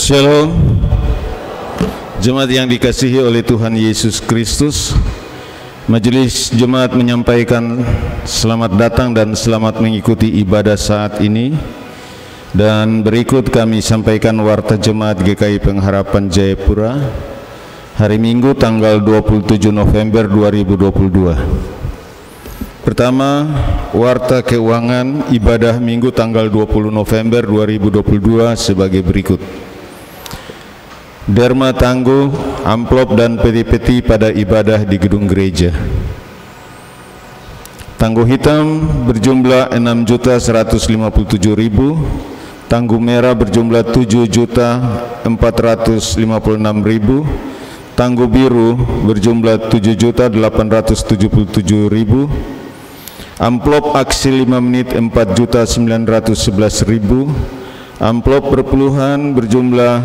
Shalom, jemaat yang dikasihi oleh Tuhan Yesus Kristus. Majelis Jemaat menyampaikan selamat datang dan selamat mengikuti ibadah saat ini. Dan berikut kami sampaikan warta Jemaat GKI Pengharapan Jayapura hari Minggu tanggal 27 November 2022. Pertama, warta keuangan ibadah Minggu tanggal 20 November 2022 sebagai berikut. Derma tangguh, amplop dan peti-peti pada ibadah di gedung gereja. Tangguh hitam berjumlah 6.157.000, tangguh merah berjumlah 7.456.000, tangguh biru berjumlah 7.877.000, amplop aksi 5 menit 4.911.000, amplop perpuluhan berjumlah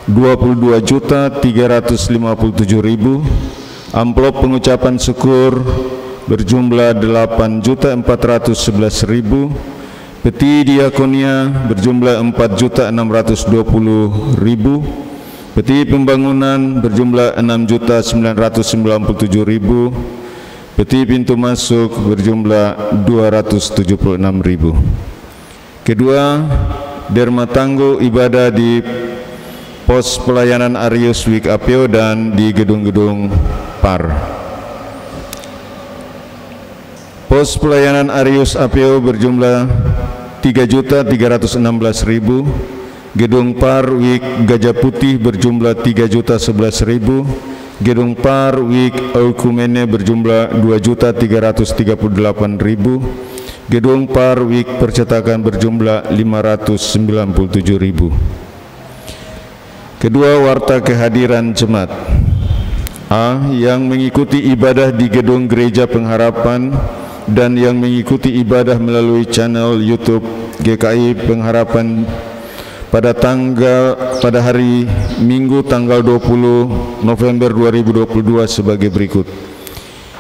22.357.000, amplop pengucapan syukur berjumlah 8.411.000, peti diakonia berjumlah 4.620.000, peti pembangunan berjumlah 6.997.000, peti pintu masuk berjumlah 276.000. Kedua, derma tangguh ibadah di pos pelayanan Arius Wik APO dan di gedung-gedung PAR. Pos pelayanan Arius APO berjumlah 3.316.000, gedung PAR Wik Gajah Putih berjumlah 3.011.000, gedung PAR Wik Oikumene berjumlah 2.338.000, gedung PAR Wik Percetakan berjumlah 597.000. Kedua, warta kehadiran jemaat. A. Yang mengikuti ibadah di gedung Gereja Pengharapan dan yang mengikuti ibadah melalui channel YouTube GKI Pengharapan pada hari Minggu tanggal 20 November 2022 sebagai berikut.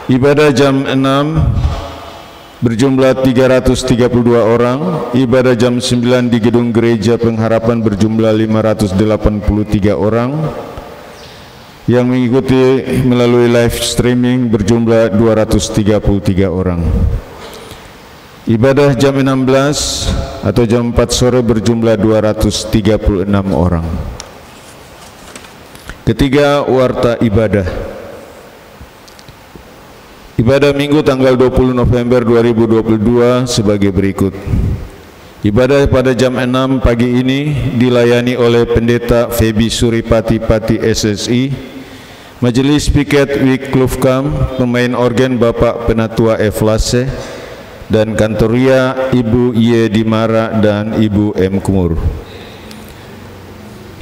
Ibadah jam 6 berjumlah 332 orang, ibadah jam 9 di gedung Gereja Pengharapan berjumlah 583 orang, yang mengikuti melalui live streaming berjumlah 233 orang. Ibadah jam 16 atau jam 4 sore berjumlah 236 orang. Ketiga, warta ibadah. Ibadah Minggu tanggal 20 November 2022 sebagai berikut. Ibadah pada jam 6 pagi ini dilayani oleh Pendeta Febi Suripati Pati SSI, Majelis Piket Wik Klufkam, pemain organ Bapak Penatua Eflase, dan Kantoria Ibu Y Dimara dan Ibu M Kumur.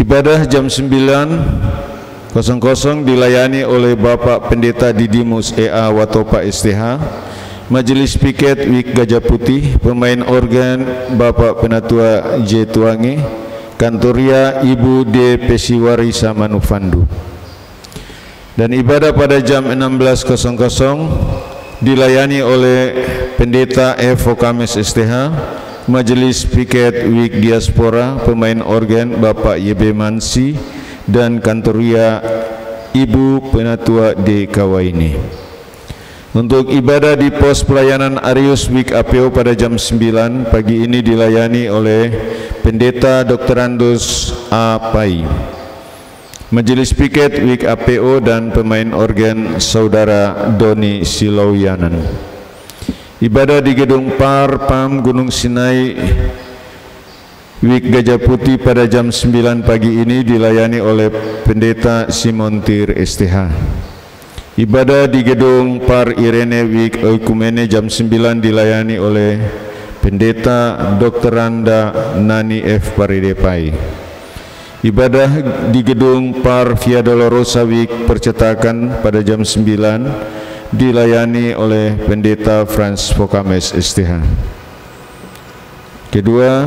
Ibadah jam 9:00 dilayani oleh Bapak Pendeta Didimus EA Watopa STH, Majelis Piket Wik Gajah Putih, pemain organ Bapak Penatua J Tuange, Kantoria Ibu D Pesiwari Samanufandu. Dan ibadah pada jam 16:00 dilayani oleh Pendeta Evo Kames STH, Majelis Piket Wik Diaspora, pemain organ Bapak YB Mansi, dan Kantoria Ibu Penatua D Kawaini. Untuk ibadah di pos pelayanan Arius Wik APO pada jam 9 pagi ini dilayani oleh Pendeta Dr. Andus A. Pai, Majelis Piket Wik APO, dan pemain organ Saudara Doni Silauyanan. Ibadah di gedung PAR PAM Gunung Sinai Wik Gajah Putih pada jam 9 pagi ini dilayani oleh Pendeta Simon Tir STH. Ibadah di gedung PAR Irene Wik Oikumene jam 9 dilayani oleh Pendeta Dr. Randa Nani F. Paridepai. Ibadah di gedung PAR Via Dolorosa Wik Percetakan pada jam 9 dilayani oleh Pendeta Frans Fokames STH. Kedua,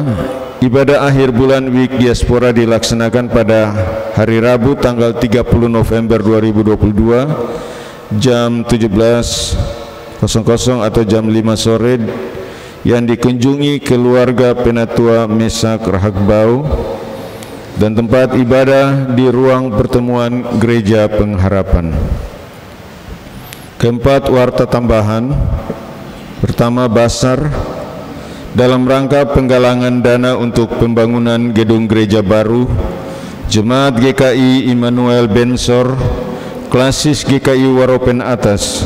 ibadah akhir bulan Wik Diaspora dilaksanakan pada hari Rabu tanggal 30 November 2022 jam 17.00 atau jam 5 sore yang dikunjungi keluarga Penatua Mesak Rahagbau, dan tempat ibadah di ruang pertemuan Gereja Pengharapan. Keempat, warta tambahan. Pertama, basar dalam rangka penggalangan dana untuk pembangunan gedung gereja baru Jemaat GKI Immanuel Bensor, Klasis GKI Waropen Atas.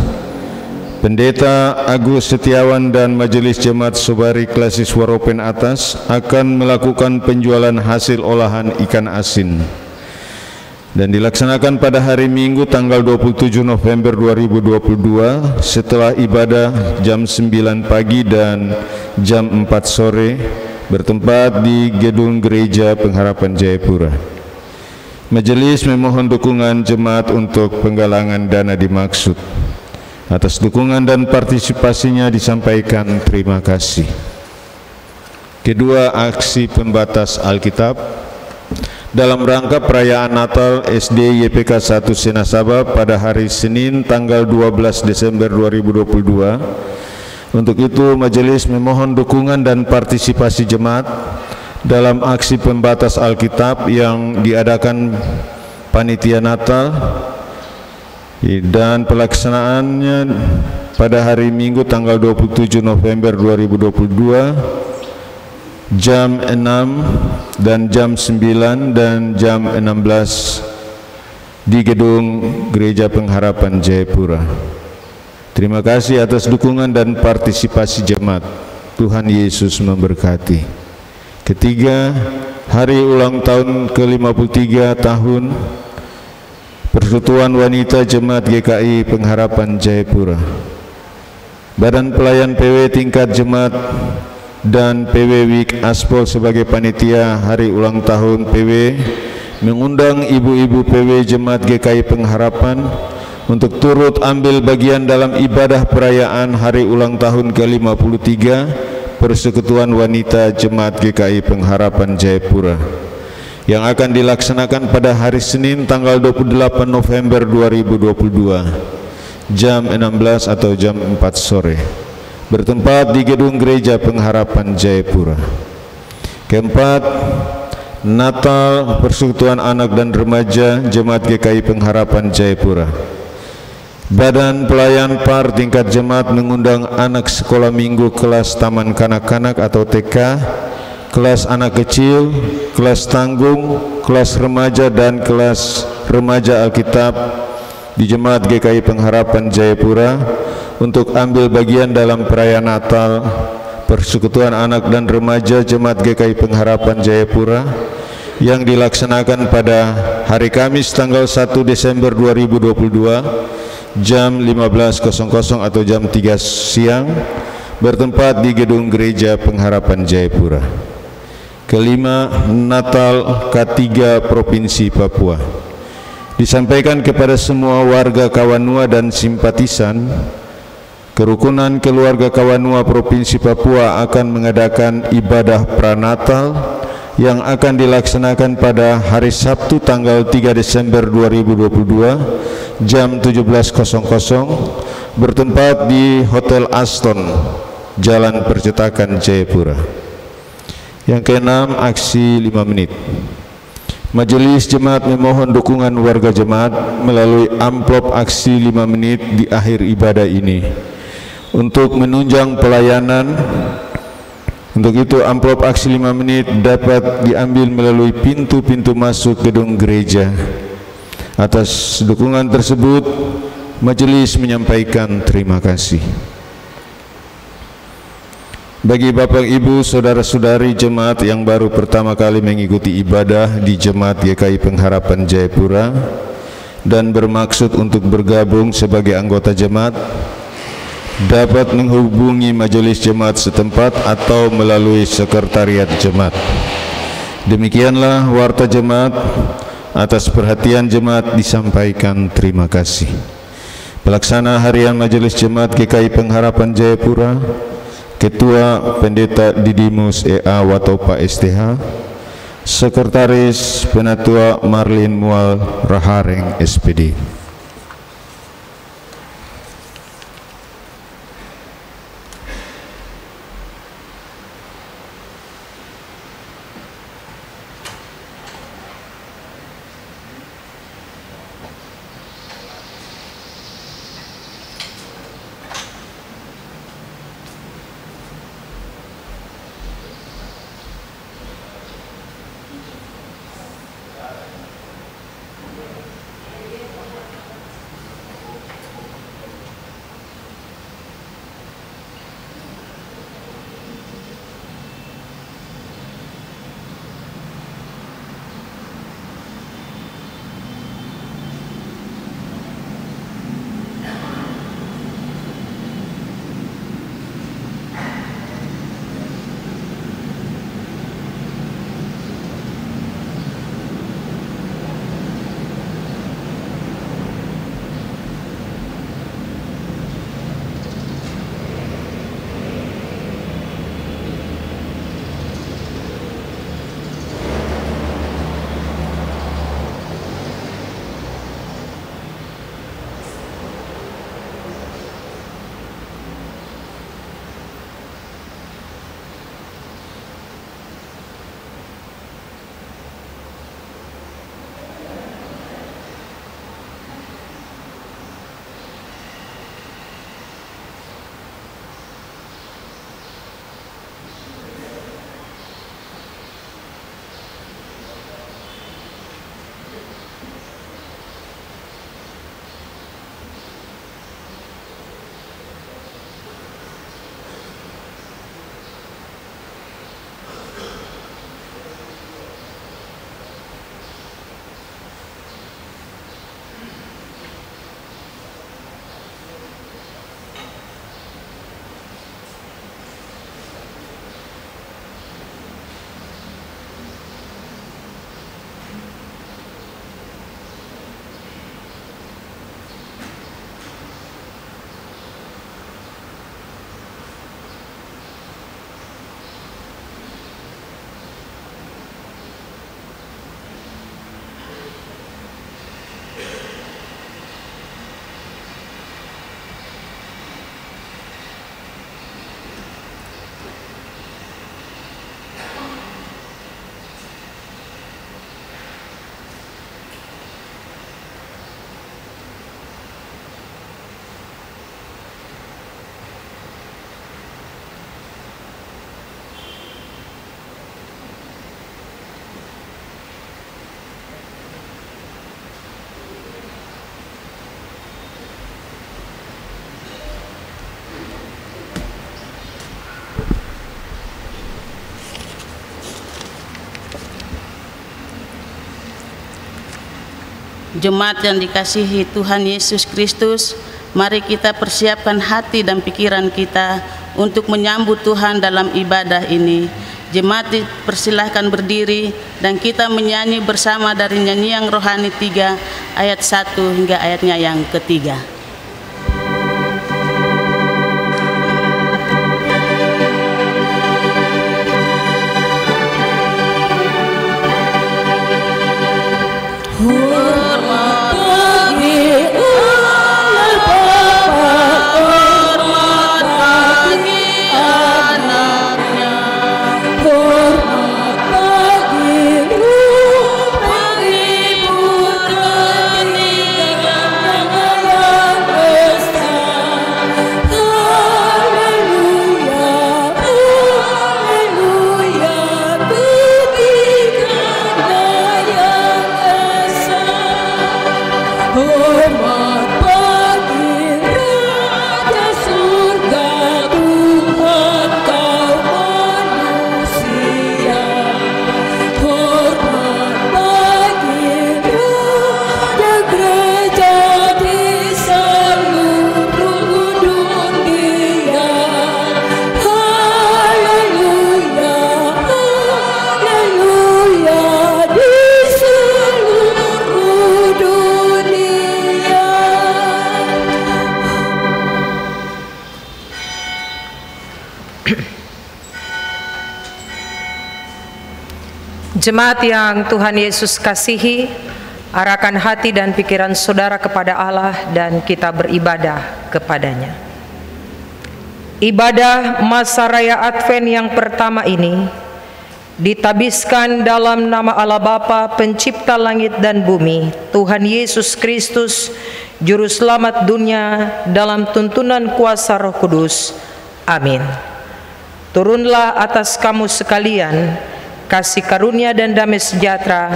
Pendeta Agus Setiawan dan Majelis Jemaat Sobari Klasis Waropen Atas akan melakukan penjualan hasil olahan ikan asin dan dilaksanakan pada hari Minggu tanggal 27 November 2022 setelah ibadah jam 9 pagi dan jam 4 sore bertempat di Gedung Gereja Pengharapan Jayapura. Majelis memohon dukungan jemaat untuk penggalangan dana dimaksud. Atas dukungan dan partisipasinya disampaikan terima kasih. Kedua, aksi pembatas Alkitab dalam rangka perayaan Natal SD YPK 1 Senasaba pada hari Senin tanggal 12 Desember 2022. Untuk itu, majelis memohon dukungan dan partisipasi jemaat dalam aksi pembatas Alkitab yang diadakan Panitia Natal dan pelaksanaannya pada hari Minggu tanggal 27 November 2022 jam 6 dan jam 9 dan jam 16 di Gedung Gereja Pengharapan Jayapura. Terima kasih atas dukungan dan partisipasi jemaat. Tuhan Yesus memberkati. Ketiga, hari ulang tahun ke-53 tahun Persekutuan Wanita Jemaat GKI Pengharapan Jayapura. Badan Pelayan PW tingkat jemaat dan PW Wik Aspol sebagai panitia hari ulang tahun PW mengundang ibu-ibu PW Jemaat GKI Pengharapan untuk turut ambil bagian dalam ibadah perayaan hari ulang tahun ke-53 Persekutuan Wanita Jemaat GKI Pengharapan Jayapura yang akan dilaksanakan pada hari Senin tanggal 28 November 2022 jam 16 atau jam 4 sore bertempat di Gedung Gereja Pengharapan Jayapura. Keempat, Natal Persekutuan Anak dan Remaja Jemaat GKI Pengharapan Jayapura. Badan Pelayan PAR tingkat jemaat mengundang anak sekolah minggu kelas taman kanak-kanak atau TK, kelas anak kecil, kelas tanggung, kelas remaja dan kelas remaja Alkitab di Jemaat GKI Pengharapan Jayapura untuk ambil bagian dalam perayaan Natal Persekutuan Anak dan Remaja Jemaat GKI Pengharapan Jayapura yang dilaksanakan pada hari Kamis tanggal 1 Desember 2022 jam 15.00 atau jam 3 siang bertempat di Gedung Gereja Pengharapan Jayapura. Kelima, Natal K3 Provinsi Papua. Disampaikan kepada semua warga Kawanua dan simpatisan, Kerukunan Keluarga Kawanua Provinsi Papua akan mengadakan ibadah pranatal yang akan dilaksanakan pada hari Sabtu tanggal 3 Desember 2022 jam 17.00 bertempat di Hotel Aston, Jalan Percetakan Jayapura. Yang keenam, aksi 5 menit. Majelis Jemaat memohon dukungan warga jemaat melalui amplop aksi 5 menit di akhir ibadah ini untuk menunjang pelayanan. Untuk itu, amplop aksi 5 menit dapat diambil melalui pintu-pintu masuk gedung gereja. Atas dukungan tersebut, majelis menyampaikan terima kasih. Bagi Bapak Ibu, Saudara-saudari jemaat yang baru pertama kali mengikuti ibadah di Jemaat GKI Pengharapan Jayapura dan bermaksud untuk bergabung sebagai anggota jemaat, dapat menghubungi majelis jemaat setempat atau melalui sekretariat jemaat. Demikianlah warta jemaat. Atas perhatian jemaat disampaikan terima kasih. Pelaksana Harian Majelis Jemaat GKI Pengharapan Jayapura, Ketua Pendeta Didimus EA Watopa STH, Sekretaris Penatua Marlin Mual Rahareng SPD. Jemaat yang dikasihi Tuhan Yesus Kristus, mari kita persiapkan hati dan pikiran kita untuk menyambut Tuhan dalam ibadah ini. Jemaat dipersilahkan berdiri dan kita menyanyi bersama dari nyanyian rohani 3 ayat 1 hingga ayatnya yang ketiga. Jemaat yang Tuhan Yesus kasihi, arahkan hati dan pikiran saudara kepada Allah dan kita beribadah kepadanya. Ibadah masa raya Advent yang pertama ini ditabiskan dalam nama Allah Bapa, pencipta langit dan bumi, Tuhan Yesus Kristus, Juru Selamat dunia, dalam tuntunan kuasa Roh Kudus. Amin. Turunlah atas kamu sekalian kasih karunia dan damai sejahtera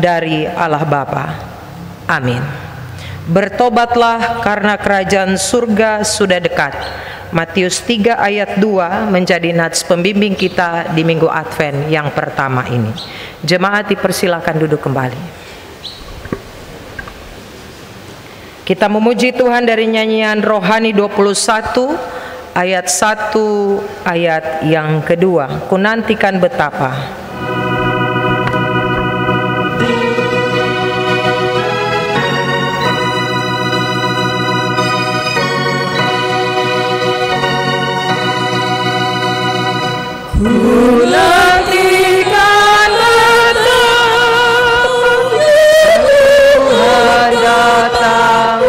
dari Allah Bapa. Amin. Bertobatlah karena kerajaan surga sudah dekat. Matius 3 ayat 2 menjadi nats pembimbing kita di Minggu Advent yang pertama ini. Jemaat dipersilakan duduk kembali. Kita memuji Tuhan dari nyanyian rohani 21 ayat 1 ayat yang kedua. Kunantikan betapa. Kunantikan datang, Tuhan datang,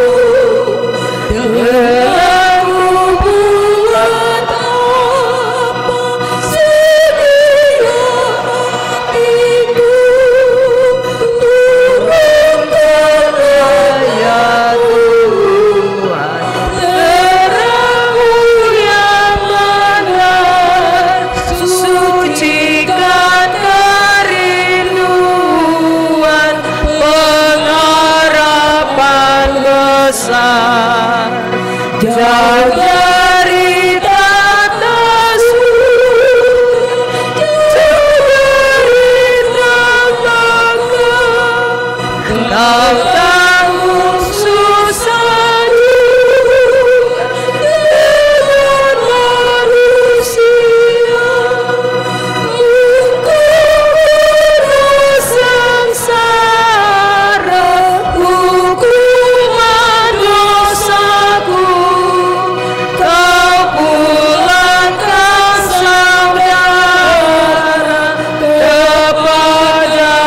dengan hubungan apa sedia itu, turunkan raya Tuhan, terangmu yang benar, sucikan kerinduan, pengharapan besar, jaga derita kau tanggung susah juga dengan manusia, hukuman sengsara, hukuman dosaku, kau pulangkan saudara kepada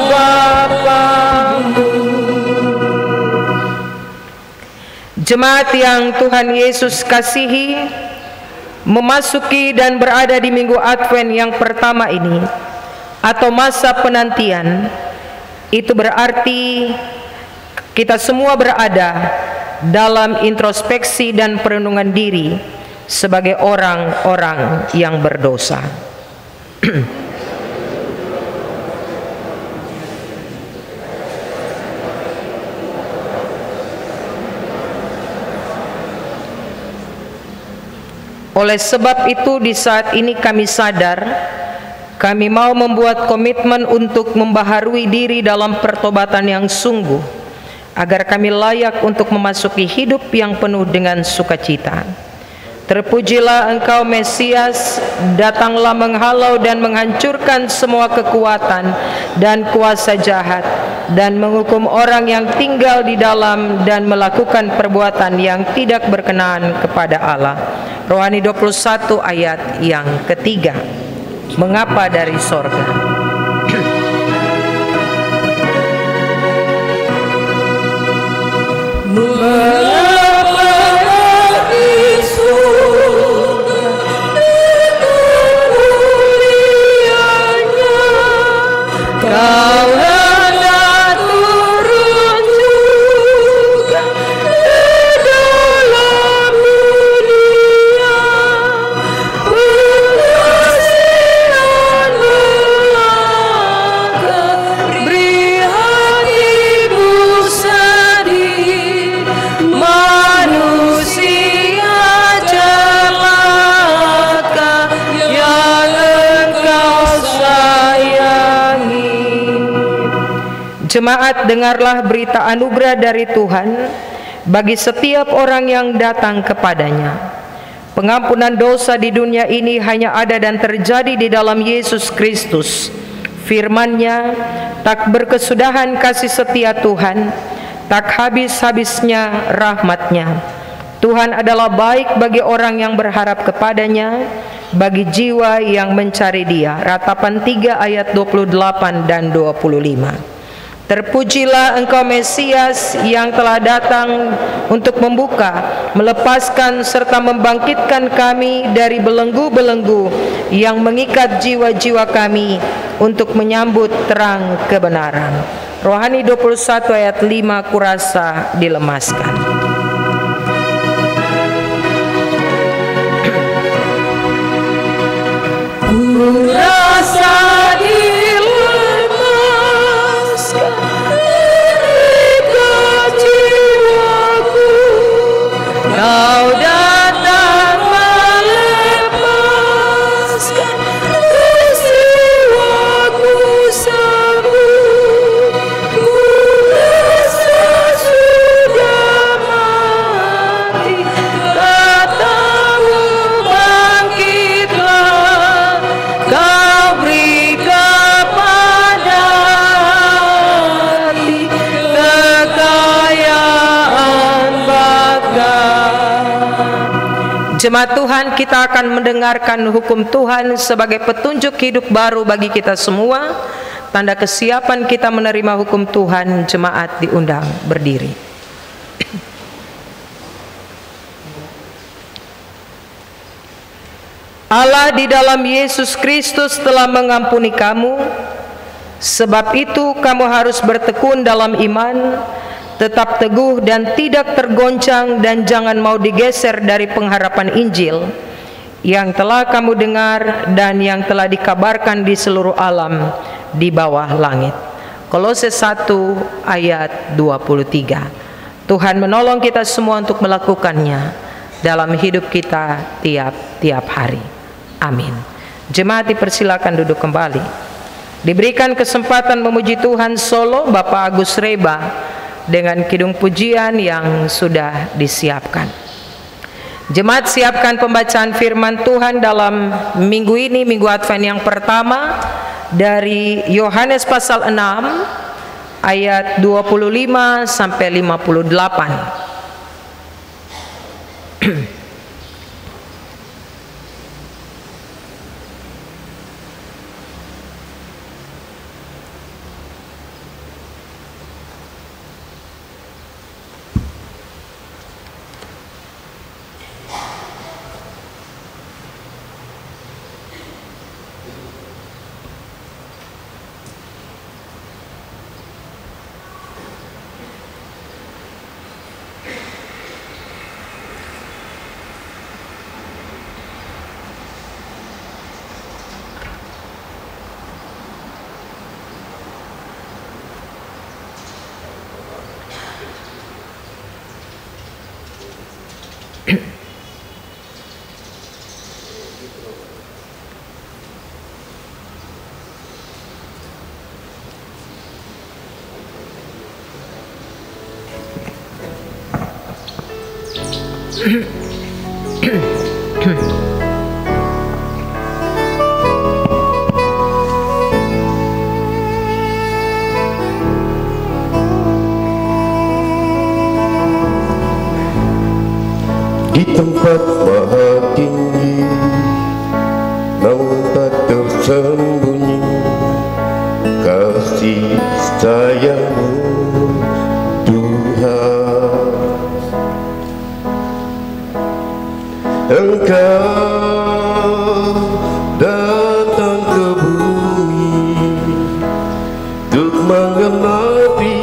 Bapa-Mu. Jemaat yang Tuhan Yesus kasihi, memasuki dan berada di Minggu Advent yang pertama ini atau masa penantian, itu berarti kita semua berada dalam introspeksi dan perenungan diri sebagai orang-orang yang berdosa. Oleh sebab itu, di saat ini kami sadar, kami mau membuat komitmen untuk membaharui diri dalam pertobatan yang sungguh, agar kami layak untuk memasuki hidup yang penuh dengan sukacita. Terpujilah Engkau Mesias, datanglah menghalau dan menghancurkan semua kekuatan dan kuasa jahat, dan menghukum orang yang tinggal di dalam dan melakukan perbuatan yang tidak berkenan kepada Allah. Rohani 21 ayat yang ketiga. Mengapa dari sorga? Jemaat, dengarlah berita anugerah dari Tuhan bagi setiap orang yang datang kepadanya. Pengampunan dosa di dunia ini hanya ada dan terjadi di dalam Yesus Kristus. Firman-Nya, tak berkesudahan kasih setia Tuhan, tak habis-habisnya rahmat-Nya. Tuhan adalah baik bagi orang yang berharap kepadanya, bagi jiwa yang mencari Dia. Ratapan 3 ayat 28 dan 25. Terpujilah Engkau Mesias yang telah datang untuk membuka, melepaskan serta membangkitkan kami dari belenggu-belenggu yang mengikat jiwa-jiwa kami untuk menyambut terang kebenaran. Rohani 21 ayat 5 kurasa dilemaskan. Kurasa Kau datang melepaskan peristiwaku sembuh. Ku rasa sudah mati, katamu bangkitlah. Kau beri kepada hati kekayaan bagai. Jemaat Tuhan, kita akan mendengarkan hukum Tuhan sebagai petunjuk hidup baru bagi kita semua. Tanda kesiapan kita menerima hukum Tuhan, jemaat diundang berdiri. Allah di dalam Yesus Kristus telah mengampuni kamu. Sebab itu kamu harus bertekun dalam iman, tetap teguh dan tidak tergoncang, dan jangan mau digeser dari pengharapan Injil yang telah kamu dengar dan yang telah dikabarkan di seluruh alam di bawah langit. Kolose 1 ayat 23. Tuhan menolong kita semua untuk melakukannya dalam hidup kita tiap-tiap hari. Amin. Jemaat dipersilakan duduk kembali. Diberikan kesempatan memuji Tuhan solo Bapak Agus Reba dengan kidung pujian yang sudah disiapkan. Jemaat, siapkan pembacaan firman Tuhan dalam minggu ini, Minggu Advent yang pertama, dari Yohanes pasal 6 ayat 25 sampai 58. Di tempat maha tinggi, namun tak tersembunyi kasih sayang-Mu Tuhan. Engkau datang ke bumi untuk menggenapi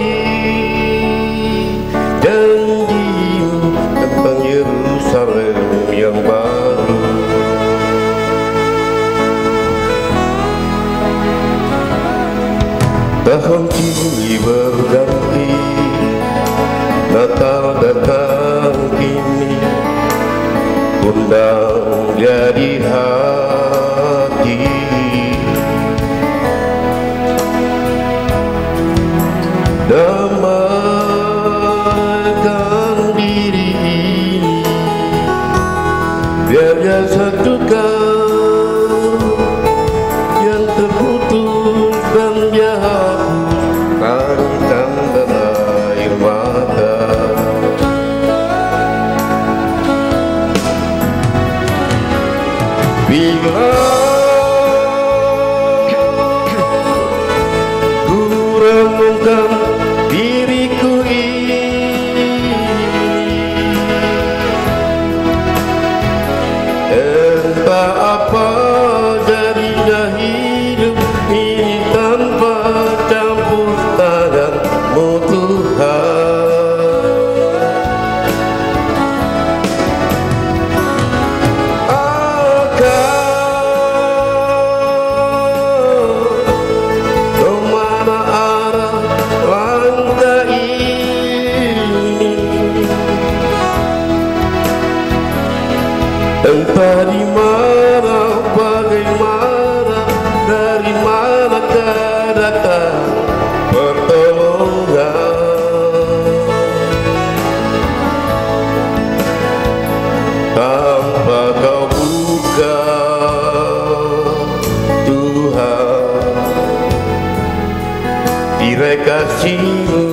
janji-Mu tentang Yerusalem yang baru. Tahun kini berganti, Natal datang kini, undang jadi hati. Damaikan diri ini, biar dia satukan yang terputus dan dia hapus tangisan dan air mata. Bila ku renungkan diriku ini, entah apa jadinya hidup ini tanpa campur tangan-Mu Tuhan. Kemana arah langkah ini? Entah di mana, bagaimana, dari manakah datang pertolongan? Tanpa Kau buka, Tuhan, tirai kasih-Mu,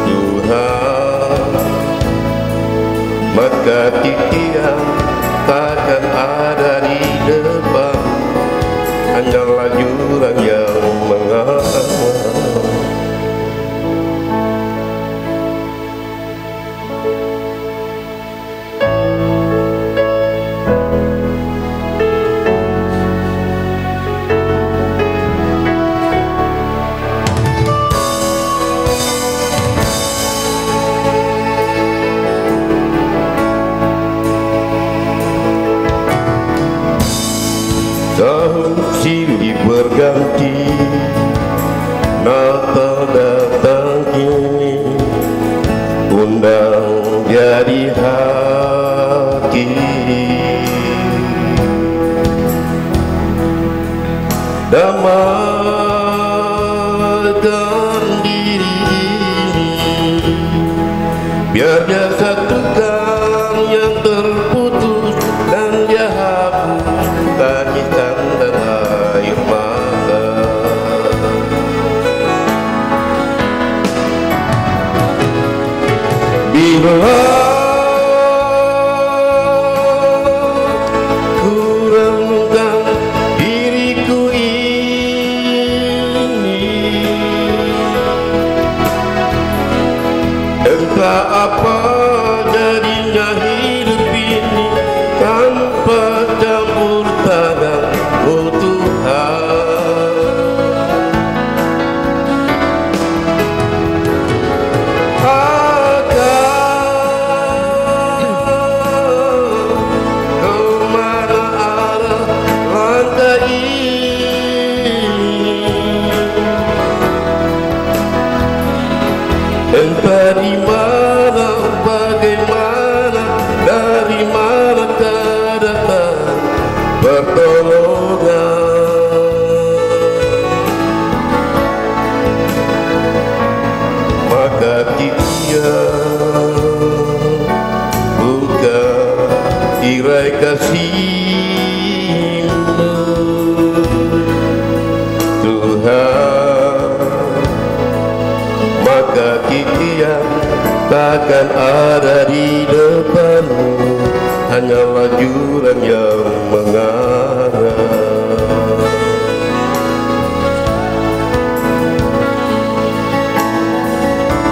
Tuhan, maka titian takkan ada di depan, hanyalah jurang yang menghalang. Tahun silih berganti, Natal datang kini, undang jadi hati. Damaikan diri ini, biar dia satukan yang terputus dan dia hapus tangisan dan air mata. Bila ku renungkan diriku ini, entah apa jadinya hidup ini tanpa campur tangan-Mu Tuhan. Akan maka kikian takkan ada di depanmu, hanyalah jurang yang mengarah.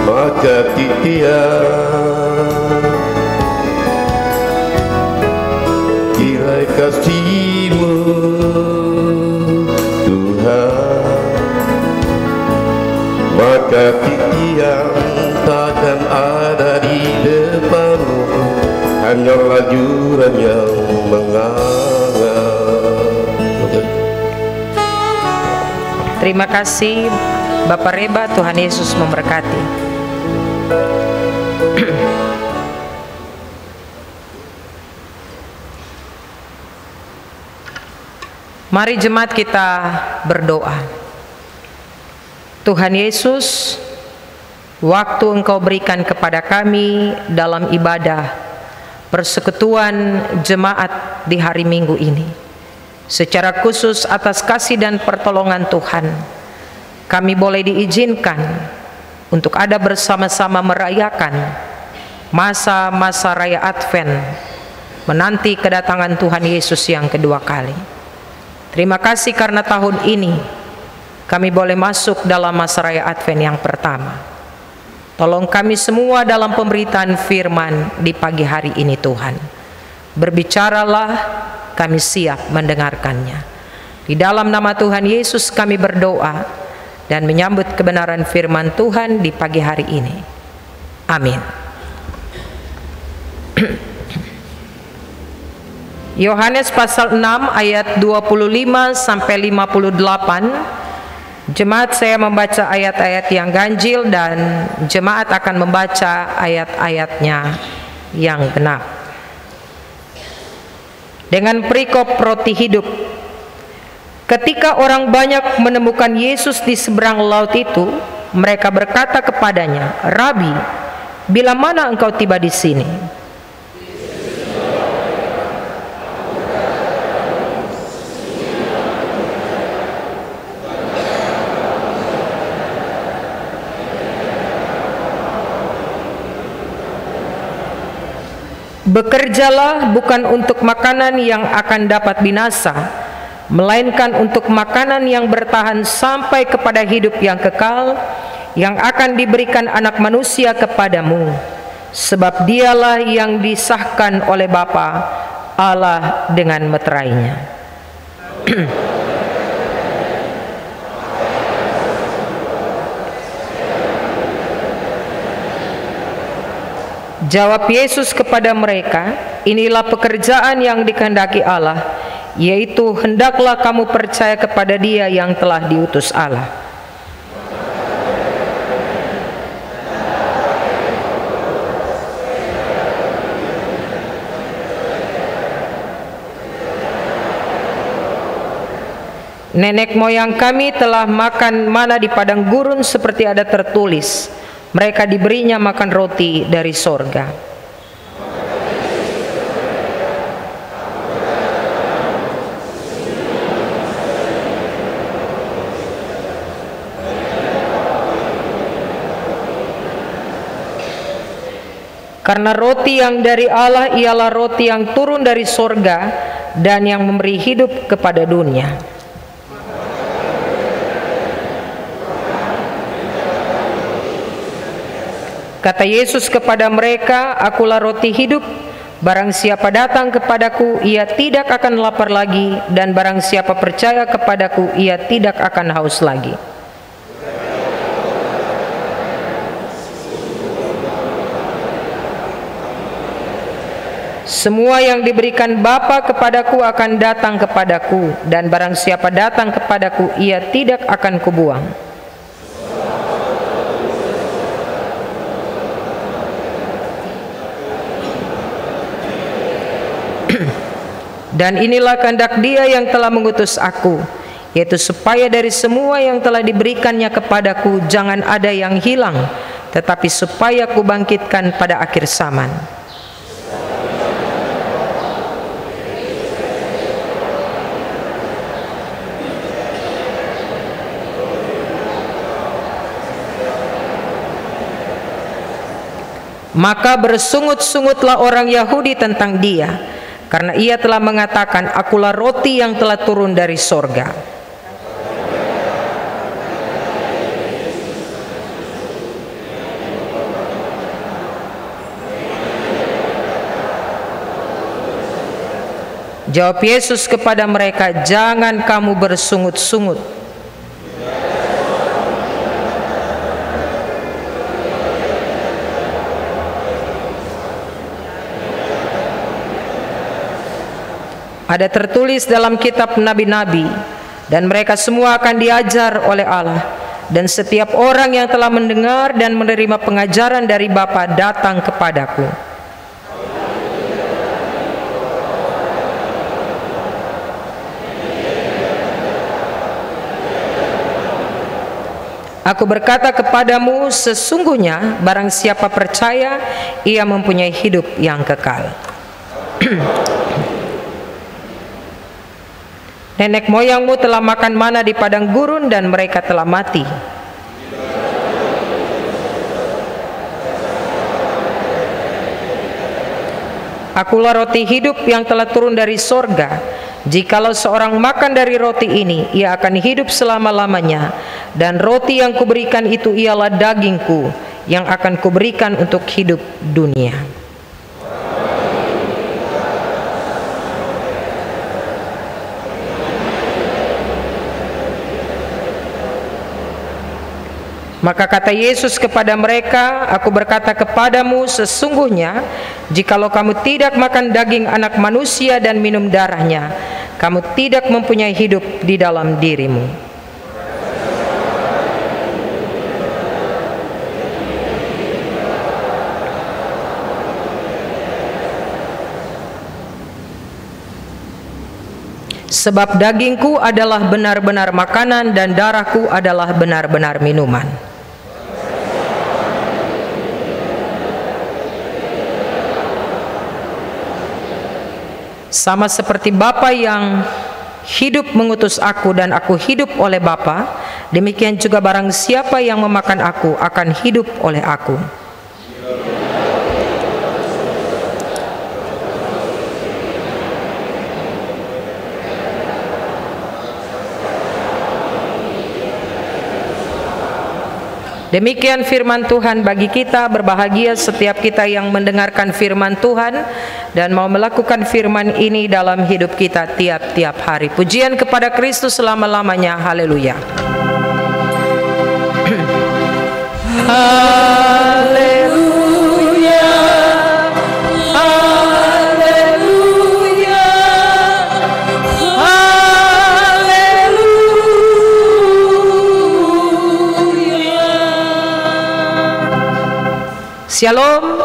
Maka titian tirai kasih-Mu Tuhan, maka titian takkan ada di depanmu, hanyalah jurang yang mengarah. Terima kasih Bapak Reba, Tuhan Yesus memberkati. Mari jemaat kita berdoa. Tuhan Yesus, waktu Engkau berikan kepada kami dalam ibadah persekutuan jemaat di hari Minggu ini, secara khusus atas kasih dan pertolongan Tuhan, kami boleh diizinkan untuk ada bersama-sama merayakan masa-masa raya Advent, menanti kedatangan Tuhan Yesus yang kedua kali. Terima kasih karena tahun ini kami boleh masuk dalam masa raya Advent yang pertama. Tolong kami semua dalam pemberitaan firman di pagi hari ini Tuhan. Berbicaralah, kami siap mendengarkannya. Di dalam nama Tuhan Yesus kami berdoa dan menyambut kebenaran firman Tuhan di pagi hari ini. Amin. Yohanes pasal 6 ayat 25 sampai 58. Jemaat saya membaca ayat-ayat yang ganjil dan jemaat akan membaca ayat-ayatnya yang genap. Dengan perikop roti hidup. Ketika orang banyak menemukan Yesus di seberang laut itu, mereka berkata kepadanya, "Rabi, bila mana engkau tiba di sini?" Bekerjalah bukan untuk makanan yang akan dapat binasa, melainkan untuk makanan yang bertahan sampai kepada hidup yang kekal, yang akan diberikan Anak Manusia kepadamu. Sebab dialah yang disahkan oleh Bapa Allah dengan meterainya. Jawab Yesus kepada mereka, "Inilah pekerjaan yang dikehendaki Allah, yaitu hendaklah kamu percaya kepada Dia yang telah diutus Allah." Nenek moyang kami telah makan mana di padang gurun seperti ada tertulis, mereka diberinya makan roti dari sorga. Karena roti yang dari Allah ialah roti yang turun dari sorga dan yang memberi hidup kepada dunia. Kata Yesus kepada mereka, "Akulah roti hidup. Barang siapa datang kepadaku, ia tidak akan lapar lagi, dan barang siapa percaya kepadaku, ia tidak akan haus lagi." Semua yang diberikan Bapa kepadaku akan datang kepadaku, dan barang siapa datang kepadaku, ia tidak akan kubuang. Dan inilah kehendak Dia yang telah mengutus aku, yaitu supaya dari semua yang telah diberikannya kepadaku jangan ada yang hilang, tetapi supaya kubangkitkan pada akhir zaman. Maka bersungut-sungutlah orang Yahudi tentang dia, karena ia telah mengatakan, akulah roti yang telah turun dari sorga. Jawab Yesus kepada mereka, jangan kamu bersungut-sungut. Ada tertulis dalam kitab nabi-nabi, dan mereka semua akan diajar oleh Allah. Dan setiap orang yang telah mendengar dan menerima pengajaran dari Bapa datang kepadaku. Aku berkata kepadamu, sesungguhnya barang siapa percaya, ia mempunyai hidup yang kekal. Nenek moyangmu telah makan mana di padang gurun dan mereka telah mati. Akulah roti hidup yang telah turun dari sorga. Jikalau seorang makan dari roti ini, ia akan hidup selama-lamanya. Dan roti yang kuberikan itu ialah dagingku yang akan kuberikan untuk hidup dunia. Maka kata Yesus kepada mereka, aku berkata kepadamu, sesungguhnya jikalau kamu tidak makan daging anak manusia dan minum darahnya, kamu tidak mempunyai hidup di dalam dirimu. Sebab dagingku adalah benar-benar makanan dan darahku adalah benar-benar minuman. Sama seperti Bapa yang hidup mengutus aku dan aku hidup oleh Bapa, demikian juga barang siapa yang memakan aku akan hidup oleh aku. Demikian firman Tuhan bagi kita. Berbahagia setiap kita yang mendengarkan firman Tuhan dan mau melakukan firman ini dalam hidup kita tiap-tiap hari. Pujian kepada Kristus selama-lamanya. Haleluya. Haleluya, haleluya, haleluya. Shalom.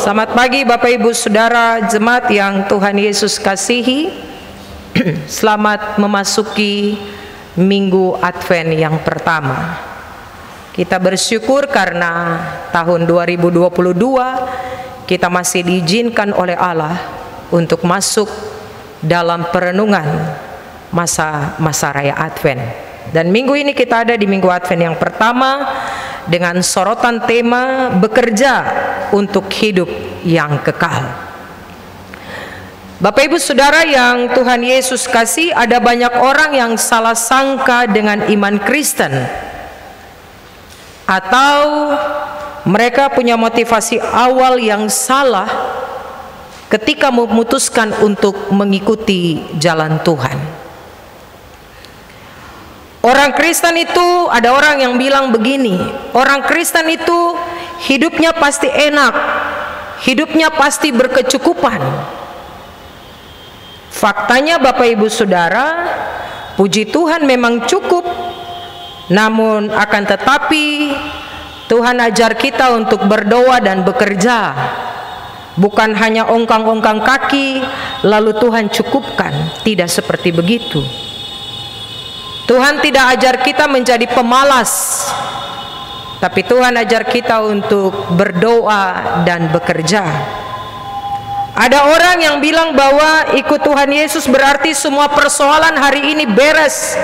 Selamat pagi Bapak Ibu Saudara jemaat yang Tuhan Yesus kasihi. Selamat memasuki Minggu Advent yang pertama. Kita bersyukur karena tahun 2022 kita masih diizinkan oleh Allah untuk masuk dalam perenungan masa raya Advent. Dan minggu ini kita ada di Minggu Advent yang pertama dengan sorotan tema bekerja untuk hidup yang kekal. Bapak Ibu Saudara yang Tuhan Yesus kasih, ada banyak orang yang salah sangka dengan iman Kristen, atau mereka punya motivasi awal yang salah ketika memutuskan untuk mengikuti jalan Tuhan. Orang Kristen itu, ada orang yang bilang begini, orang Kristen itu hidupnya pasti enak, hidupnya pasti berkecukupan. Faktanya Bapak Ibu Saudara, puji Tuhan memang cukup, namun akan tetapi Tuhan ajar kita untuk berdoa dan bekerja. Bukan hanya ongkang-ongkang kaki lalu Tuhan cukupkan, tidak seperti begitu. Tuhan tidak ajar kita menjadi pemalas, tapi Tuhan ajar kita untuk berdoa dan bekerja. Ada orang yang bilang bahwa ikut Tuhan Yesus berarti semua persoalan hari ini beres,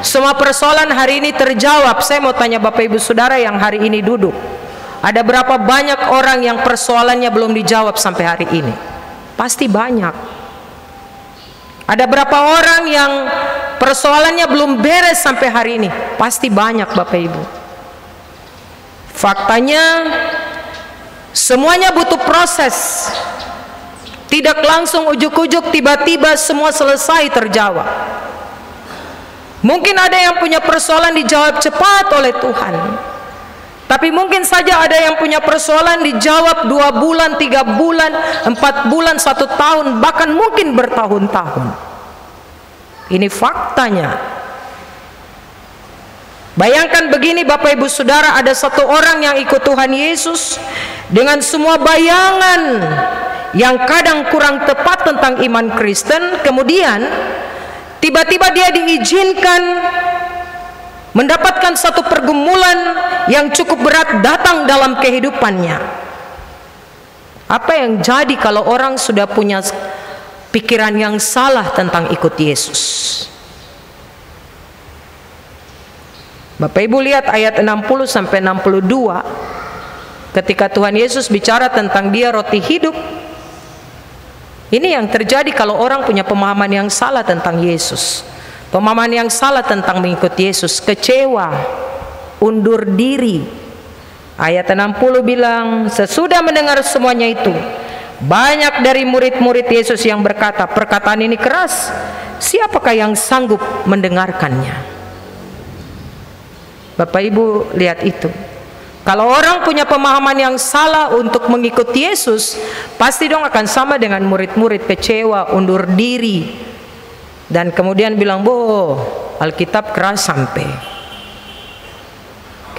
semua persoalan hari ini terjawab. Saya mau tanya Bapak Ibu Saudara yang hari ini duduk, Ada berapa banyak orang yang persoalannya belum dijawab sampai hari ini? Pasti banyak. Ada berapa orang yang persoalannya belum beres sampai hari ini? Pasti banyak, Bapak Ibu. Faktanya semuanya butuh proses. Tidak langsung ujuk-ujuk tiba-tiba semua selesai terjawab. Mungkin ada yang punya persoalan dijawab cepat oleh Tuhan, tapi mungkin saja ada yang punya persoalan dijawab 2 bulan, 3 bulan, 4 bulan, 1 tahun, bahkan mungkin bertahun-tahun. Ini faktanya. Bayangkan begini Bapak Ibu Saudara, ada satu orang yang ikut Tuhan Yesus dengan semua bayangan yang kadang kurang tepat tentang iman Kristen, kemudian tiba-tiba dia diizinkan mendapatkan satu pergumulan yang cukup berat datang dalam kehidupannya. Apa yang jadi kalau orang sudah punya pikiran yang salah tentang ikut Yesus? Bapak Ibu lihat ayat 60 sampai 62. Ketika Tuhan Yesus bicara tentang Dia roti hidup. Ini yang terjadi kalau orang punya pemahaman yang salah tentang Yesus. Pemahaman yang salah tentang mengikuti Yesus. Kecewa, undur diri. Ayat 60 bilang, sesudah mendengar semuanya itu, banyak dari murid-murid Yesus yang berkata, perkataan ini keras, siapakah yang sanggup mendengarkannya? Bapak Ibu lihat itu. Kalau orang punya pemahaman yang salah untuk mengikuti Yesus, pasti dong akan sama dengan murid-murid, kecewa, undur diri, dan kemudian bilang, boh, Alkitab keras sampai.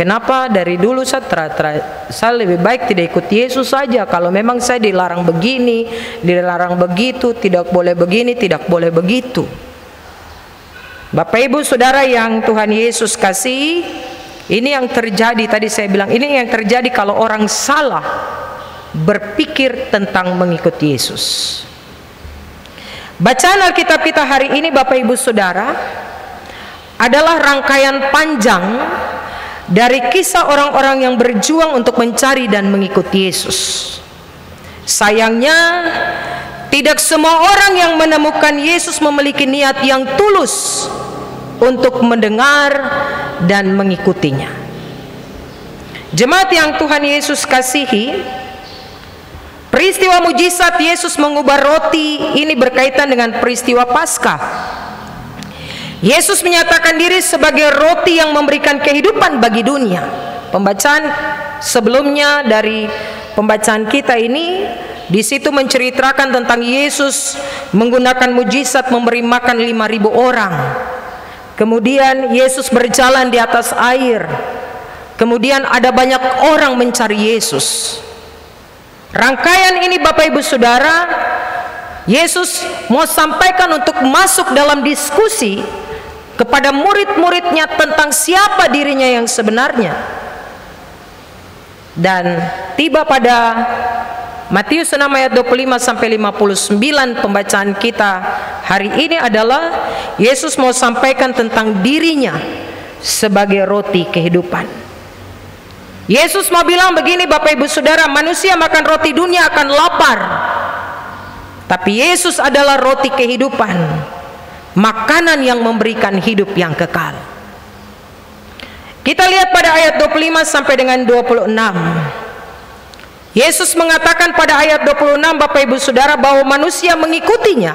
Kenapa dari dulu saya lebih baik tidak ikut Yesus saja. Kalau memang saya dilarang begini, dilarang begitu, tidak boleh begini, tidak boleh begitu. Bapak Ibu Saudara yang Tuhan Yesus kasih, ini yang terjadi, tadi saya bilang, ini yang terjadi kalau orang salah berpikir tentang mengikuti Yesus. Bacaan Alkitab kita hari ini Bapak Ibu Saudara adalah rangkaian panjang dari kisah orang-orang yang berjuang untuk mencari dan mengikuti Yesus. Sayangnya tidak semua orang yang menemukan Yesus memiliki niat yang tulus untuk mendengar dan mengikutinya. Jemaat yang Tuhan Yesus kasihi, peristiwa mujizat Yesus mengubah roti ini berkaitan dengan peristiwa Paskah. Yesus menyatakan diri sebagai roti yang memberikan kehidupan bagi dunia. Pembacaan sebelumnya dari pembacaan kita ini, di situ menceritakan tentang Yesus menggunakan mujizat memberi makan 5.000 orang. Kemudian Yesus berjalan di atas air. Kemudian ada banyak orang mencari Yesus. Rangkaian ini Bapak Ibu Saudara, Yesus mau sampaikan untuk masuk dalam diskusi kepada murid-muridnya tentang siapa dirinya yang sebenarnya. Dan tiba pada Matius 6 ayat 25 sampai 59 pembacaan kita hari ini adalah Yesus mau sampaikan tentang dirinya sebagai roti kehidupan. Yesus mau bilang begini Bapak Ibu Saudara, manusia makan roti dunia akan lapar, tapi Yesus adalah roti kehidupan, makanan yang memberikan hidup yang kekal. Kita lihat pada ayat 25 sampai dengan 26. Yesus mengatakan pada ayat 26 Bapak Ibu Saudara bahwa manusia mengikutinya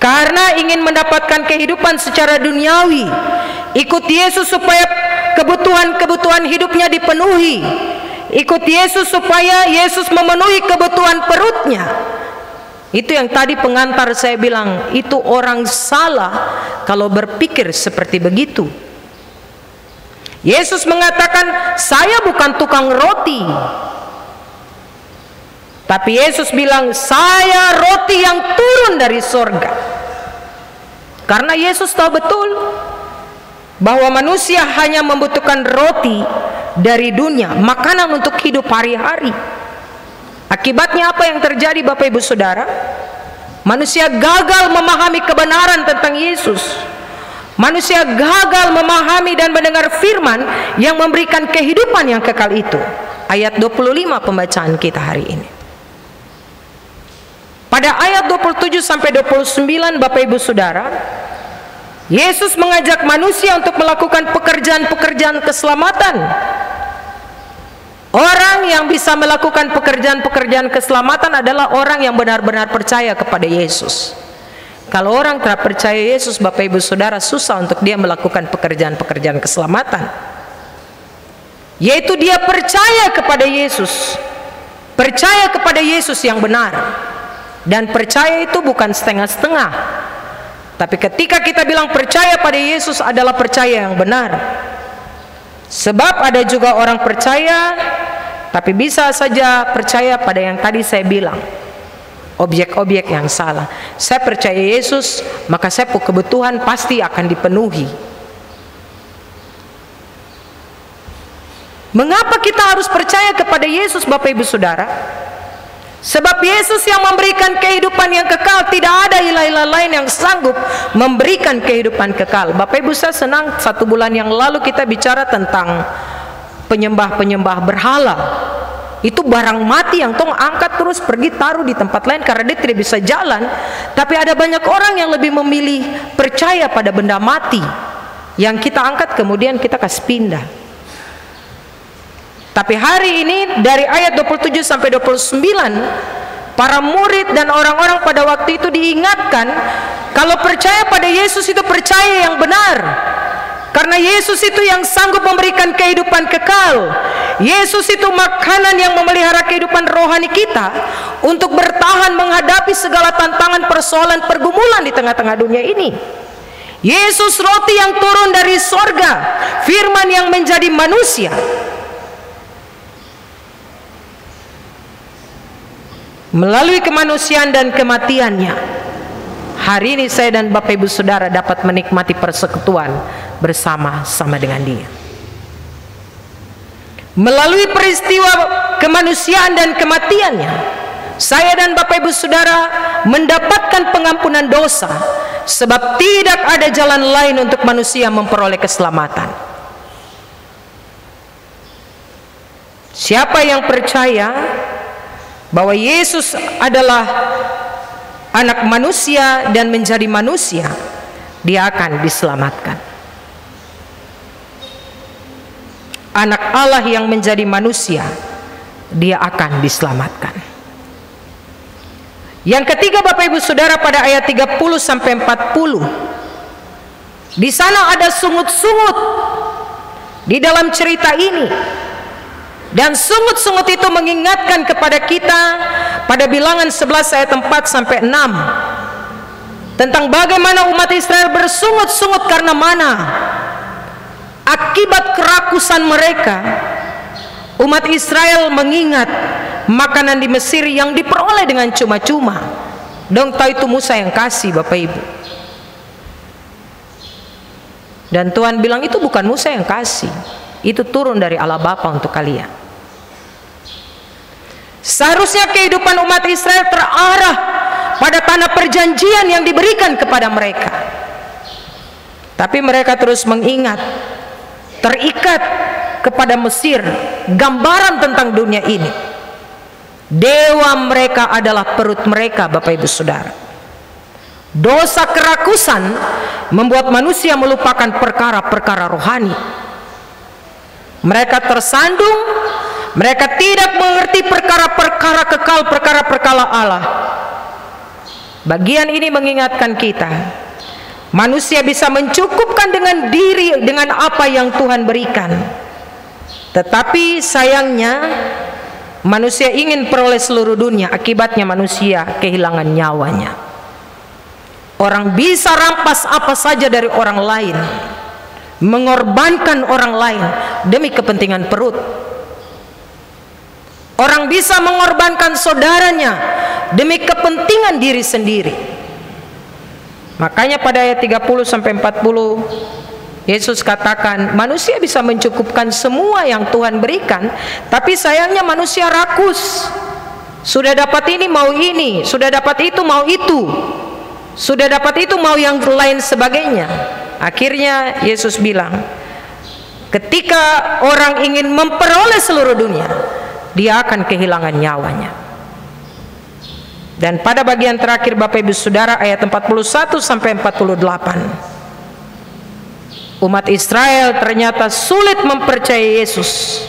karena ingin mendapatkan kehidupan secara duniawi. Ikut Yesus supaya kebutuhan-kebutuhan hidupnya dipenuhi. Ikut Yesus supaya Yesus memenuhi kebutuhan perutnya. Itu yang tadi pengantar saya bilang, itu orang salah kalau berpikir seperti begitu. Yesus mengatakan, saya bukan tukang roti. Tapi Yesus bilang, saya roti yang turun dari sorga. Karena Yesus tahu betul bahwa manusia hanya membutuhkan roti dari dunia, makanan untuk hidup hari-hari. Akibatnya apa yang terjadi Bapak Ibu Saudara? Manusia gagal memahami kebenaran tentang Yesus. Manusia gagal memahami dan mendengar firman yang memberikan kehidupan yang kekal itu. ayat 25 pembacaan kita hari ini. Pada ayat 27 sampai 29 Bapak Ibu Saudara, Yesus mengajak manusia untuk melakukan pekerjaan-pekerjaan keselamatan. Orang yang bisa melakukan pekerjaan-pekerjaan keselamatan adalah orang yang benar-benar percaya kepada Yesus. Kalau orang tidak percaya Yesus, Bapak Ibu Saudara, susah untuk dia melakukan pekerjaan-pekerjaan keselamatan. Yaitu dia percaya kepada Yesus, percaya kepada Yesus yang benar. Dan percaya itu bukan setengah-setengah, tapi ketika kita bilang percaya pada Yesus adalah percaya yang benar. Sebab ada juga orang percaya tapi bisa saja percaya pada yang tadi saya bilang, objek-objek yang salah. Saya percaya Yesus, maka saya kebutuhan pasti akan dipenuhi. Mengapa kita harus percaya kepada Yesus, Bapak Ibu Saudara? Sebab Yesus yang memberikan kehidupan yang kekal. Tidak ada ilah-ilah lain yang sanggup memberikan kehidupan kekal. Bapak Ibu, saya senang 1 bulan yang lalu kita bicara tentang penyembah-penyembah berhala. Itu barang mati yang tong angkat terus pergi taruh di tempat lain karena dia tidak bisa jalan. Tapi ada banyak orang yang lebih memilih percaya pada benda mati yang kita angkat kemudian kita kasih pindah. Tapi hari ini dari ayat 27 sampai 29, para murid dan orang-orang pada waktu itu diingatkan kalau percaya pada Yesus itu percaya yang benar. Karena Yesus itu yang sanggup memberikan kehidupan kekal. Yesus itu makanan yang memelihara kehidupan rohani kita untuk bertahan menghadapi segala tantangan, persoalan, pergumulan di tengah-tengah dunia ini. Yesus roti yang turun dari sorga, firman yang menjadi manusia. Melalui kemanusiaan dan kematiannya, hari ini saya dan Bapak Ibu Saudara dapat menikmati persekutuan bersama-sama dengan Dia. Melalui peristiwa kemanusiaan dan kematiannya, saya dan Bapak Ibu Saudara mendapatkan pengampunan dosa, sebab tidak ada jalan lain untuk manusia memperoleh keselamatan. Siapa yang percaya bahwa Yesus adalah anak manusia dan menjadi manusia, dia akan diselamatkan. Anak Allah yang menjadi manusia, dia akan diselamatkan. Yang ketiga Bapak Ibu Saudara, pada ayat 30 sampai 40, di sana ada sungut-sungut di dalam cerita ini. Dan sungut-sungut itu mengingatkan kepada kita pada Bilangan 11 ayat 4 sampai 6 tentang bagaimana umat Israel bersungut-sungut karena mana? Akibat kerakusan mereka, umat Israel mengingat makanan di Mesir yang diperoleh dengan cuma-cuma. Dong tahu itu Musa yang kasih, Bapak Ibu. Dan Tuhan bilang itu bukan Musa yang kasih, itu turun dari Allah Bapa untuk kalian. Seharusnya kehidupan umat Israel terarah pada tanah perjanjian yang diberikan kepada mereka. Tapi mereka terus mengingat, terikat kepada Mesir, gambaran tentang dunia ini. Dewa mereka adalah perut mereka, Bapak Ibu Saudara. Dosa kerakusan membuat manusia melupakan perkara-perkara rohani. Mereka tersandung, mereka tidak mengerti perkara-perkara kekal, perkara-perkara Allah. Bagian ini mengingatkan kita, manusia bisa mencukupkan dengan diri dengan apa yang Tuhan berikan. Tetapi sayangnya manusia ingin peroleh seluruh dunia, akibatnya manusia kehilangan nyawanya. Orang bisa rampas apa saja dari orang lain, mengorbankan orang lain demi kepentingan perut. Orang bisa mengorbankan saudaranya demi kepentingan diri sendiri. Makanya pada ayat 30 sampai 40 Yesus katakan, manusia bisa mencukupkan semua yang Tuhan berikan, tapi sayangnya manusia rakus. Sudah dapat ini mau ini, sudah dapat itu mau itu, sudah dapat itu mau yang lain sebagainya. Akhirnya Yesus bilang, ketika orang ingin memperoleh seluruh dunia dia akan kehilangan nyawanya. Dan pada bagian terakhir Bapak Ibu Saudara, ayat 41 sampai 48, umat Israel ternyata sulit mempercayai Yesus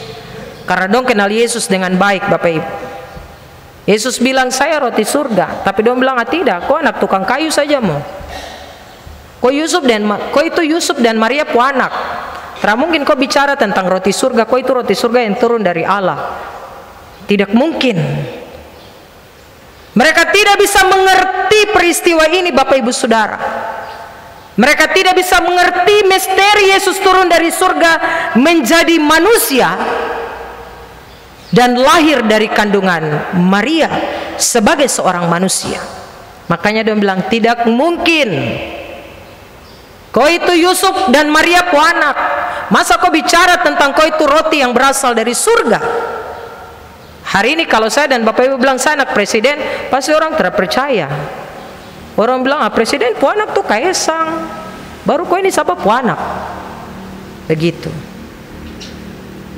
karena dong kenal Yesus dengan baik. Bapak Ibu, Yesus bilang saya roti surga, tapi dong bilang tidak, kau anak tukang kayu saja mau. Kau itu Yusuf dan Maria pu anak. Tidak mungkin kau bicara tentang roti surga, kau itu roti surga yang turun dari Allah. Tidak mungkin. Mereka tidak bisa mengerti peristiwa ini Bapak Ibu Saudara. Mereka tidak bisa mengerti misteri Yesus turun dari surga menjadi manusia dan lahir dari kandungan Maria sebagai seorang manusia. Makanya dia bilang tidak mungkin. Kau itu Yusuf dan Maria pu anak. Masa kau bicara tentang kau itu roti yang berasal dari surga? Hari ini kalau saya dan Bapak Ibu bilang saya anak presiden, pasti orang tidak percaya. Orang bilang presiden pu anak tuh Kaisang, baru kau ini siapa pu anak? Begitu.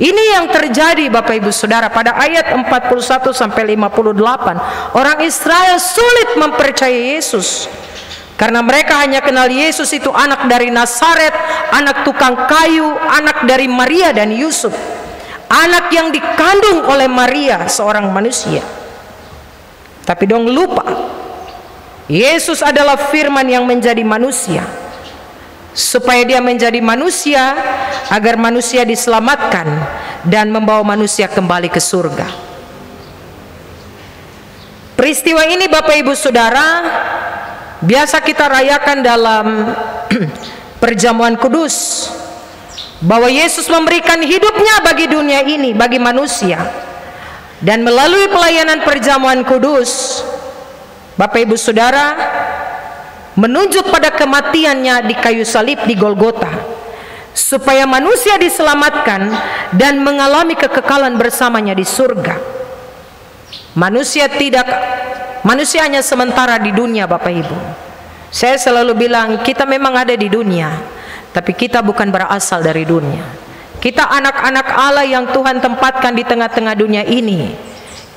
Ini yang terjadi Bapak Ibu Saudara pada ayat 41 sampai 58. Orang Israel sulit mempercayai Yesus karena mereka hanya kenal Yesus itu anak dari Nazaret, anak tukang kayu, anak dari Maria dan Yusuf, anak yang dikandung oleh Maria seorang manusia. Tapi dong lupa Yesus adalah firman yang menjadi manusia, supaya dia menjadi manusia agar manusia diselamatkan dan membawa manusia kembali ke surga. Peristiwa ini Bapak Ibu Saudara biasa kita rayakan dalam perjamuan kudus, bahwa Yesus memberikan hidupnya bagi dunia ini, bagi manusia. Dan melalui pelayanan perjamuan kudus Bapak Ibu Saudara menunjuk pada kematiannya di kayu salib di Golgota, supaya manusia diselamatkan dan mengalami kekekalan bersamanya di surga. Manusia hanya sementara di dunia Bapak Ibu. Saya selalu bilang kita memang ada di dunia, tapi kita bukan berasal dari dunia. Kita anak-anak Allah yang Tuhan tempatkan di tengah-tengah dunia ini.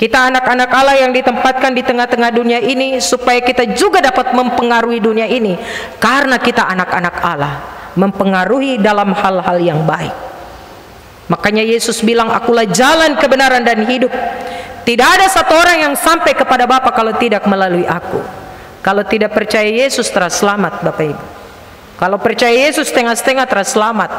Kita anak-anak Allah yang ditempatkan di tengah-tengah dunia ini supaya kita juga dapat mempengaruhi dunia ini, karena kita anak-anak Allah, mempengaruhi dalam hal-hal yang baik. Makanya Yesus bilang, akulah jalan, kebenaran dan hidup. Tidak ada satu orang yang sampai kepada Bapa kalau tidak melalui aku. Kalau tidak percaya Yesus terus selamat Bapak Ibu. Kalau percaya Yesus setengah-setengah terus selamat.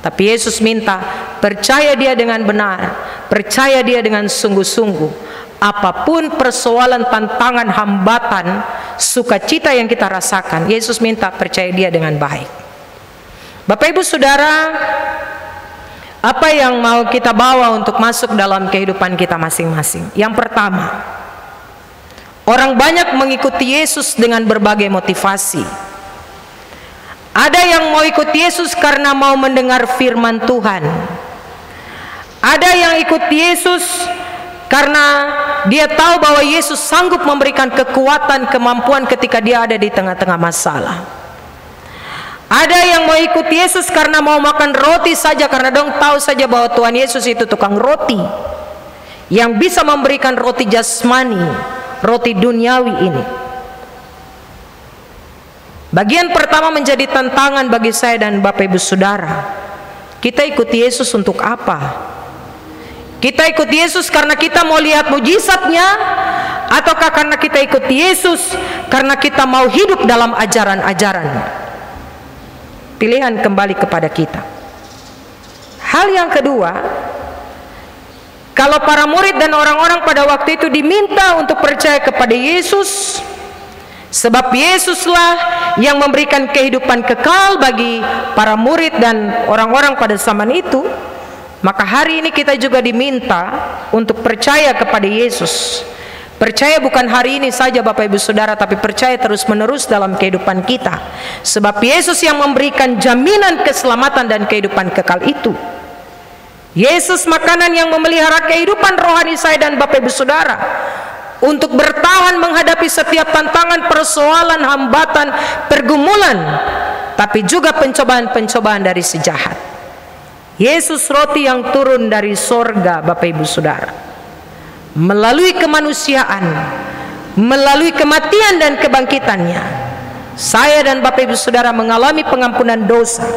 Tapi Yesus minta percaya dia dengan benar, percaya dia dengan sungguh-sungguh. Apapun persoalan, tantangan, hambatan, sukacita yang kita rasakan, Yesus minta percaya dia dengan baik. Bapak Ibu Saudara, apa yang mau kita bawa untuk masuk dalam kehidupan kita masing-masing? Yang pertama, orang banyak mengikuti Yesus dengan berbagai motivasi. Ada yang mau ikut Yesus karena mau mendengar firman Tuhan. Ada yang ikut Yesus karena dia tahu bahwa Yesus sanggup memberikan kekuatan, kemampuan ketika dia ada di tengah-tengah masalah. Ada yang mau ikut Yesus karena mau makan roti saja, karena dong tahu saja bahwa Tuhan Yesus itu tukang roti yang bisa memberikan roti jasmani, roti duniawi ini. Bagian pertama menjadi tantangan bagi saya dan Bapak Ibu Saudara. Kita ikut Yesus untuk apa? Kita ikut Yesus karena kita mau lihat mujizatnya, ataukah karena kita ikut Yesus karena kita mau hidup dalam ajaran-ajaran? Pilihan kembali kepada kita. Hal yang kedua, kalau para murid dan orang-orang pada waktu itu diminta untuk percaya kepada Yesus, sebab Yesuslah yang memberikan kehidupan kekal bagi para murid dan orang-orang pada zaman itu, maka hari ini kita juga diminta untuk percaya kepada Yesus. Percaya bukan hari ini saja Bapak Ibu Saudara, tapi percaya terus-menerus dalam kehidupan kita. Sebab Yesus yang memberikan jaminan keselamatan dan kehidupan kekal itu. Yesus makanan yang memelihara kehidupan rohani saya dan Bapak Ibu Saudara, untuk bertahan menghadapi setiap tantangan, persoalan, hambatan, pergumulan, tapi juga pencobaan-pencobaan dari si jahat. Yesus roti yang turun dari sorga, Bapak Ibu Saudara, melalui kemanusiaan, melalui kematian dan kebangkitannya, saya dan Bapak Ibu Saudara mengalami pengampunan dosa.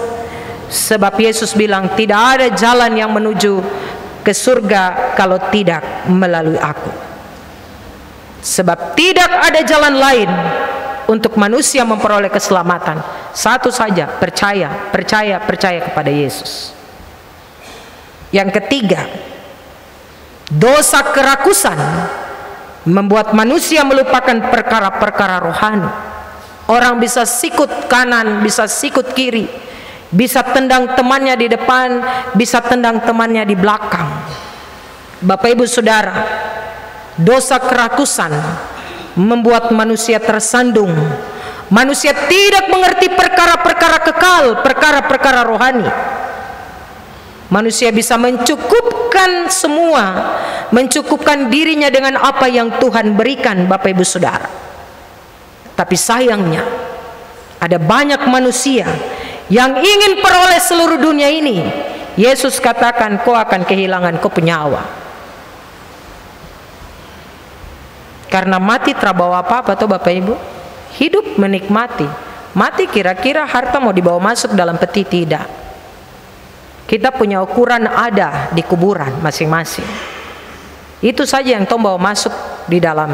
Sebab Yesus bilang, tidak ada jalan yang menuju ke surga kalau tidak melalui aku. Sebab tidak ada jalan lain untuk manusia memperoleh keselamatan, satu saja, percaya kepada Yesus. Yang ketiga, dosa kerakusan membuat manusia melupakan perkara-perkara rohani. Orang bisa sikut kanan, bisa sikut kiri, bisa tendang temannya di depan, bisa tendang temannya di belakang. Bapak Ibu Saudara, dosa kerakusan membuat manusia tersandung. Manusia tidak mengerti perkara-perkara kekal, perkara-perkara rohani. Manusia bisa mencukupkan semua, mencukupkan dirinya dengan apa yang Tuhan berikan, Bapak Ibu Saudara. Tapi sayangnya, ada banyak manusia yang ingin peroleh seluruh dunia ini. Yesus katakan, kau akan kehilangan kau penyawa. Karena mati terbawa apa-apa tuh Bapak Ibu? Hidup menikmati. Mati kira-kira harta mau dibawa masuk dalam peti? Tidak. Kita punya ukuran ada di kuburan masing-masing. Itu saja yang Tom bawa masuk di dalam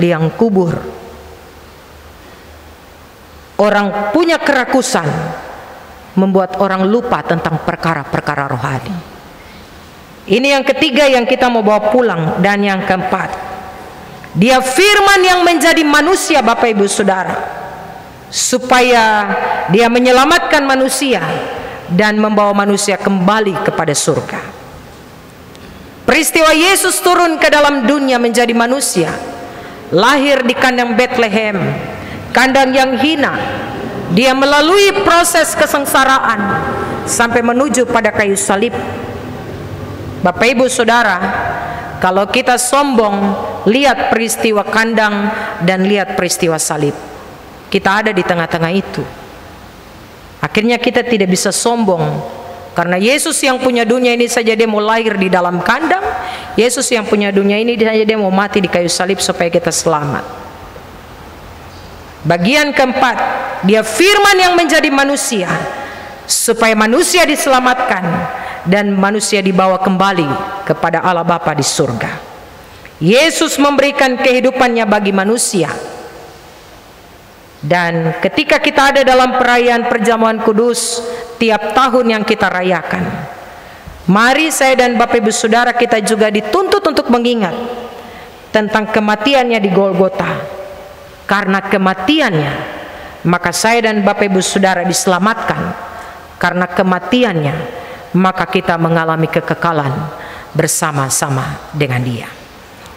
liang kubur. Orang punya kerakusan membuat orang lupa tentang perkara-perkara rohani. Ini yang ketiga yang kita mau bawa pulang. Dan yang keempat, Dia firman yang menjadi manusia, Bapak Ibu Saudara, supaya Dia menyelamatkan manusia dan membawa manusia kembali kepada surga. Peristiwa Yesus turun ke dalam dunia menjadi manusia, lahir di kandang Bethlehem, kandang yang hina. Dia melalui proses kesengsaraan sampai menuju pada kayu salib. Bapak Ibu Saudara, kalau kita sombong, lihat peristiwa kandang dan lihat peristiwa salib. Kita ada di tengah-tengah itu. Akhirnya kita tidak bisa sombong, karena Yesus yang punya dunia ini saja Dia mau lahir di dalam kandang. Yesus yang punya dunia ini saja Dia mau mati di kayu salib supaya kita selamat. Bagian keempat, Dia firman yang menjadi manusia supaya manusia diselamatkan dan manusia dibawa kembali kepada Allah Bapa di surga. Yesus memberikan kehidupannya bagi manusia. Dan ketika kita ada dalam perayaan perjamuan kudus tiap tahun yang kita rayakan, mari saya dan Bapak Ibu Saudara kita juga dituntut untuk mengingat tentang kematiannya di Golgota. Karena kematiannya, maka saya dan Bapak Ibu Saudara diselamatkan. Karena kematiannya, maka kita mengalami kekekalan bersama-sama dengan Dia.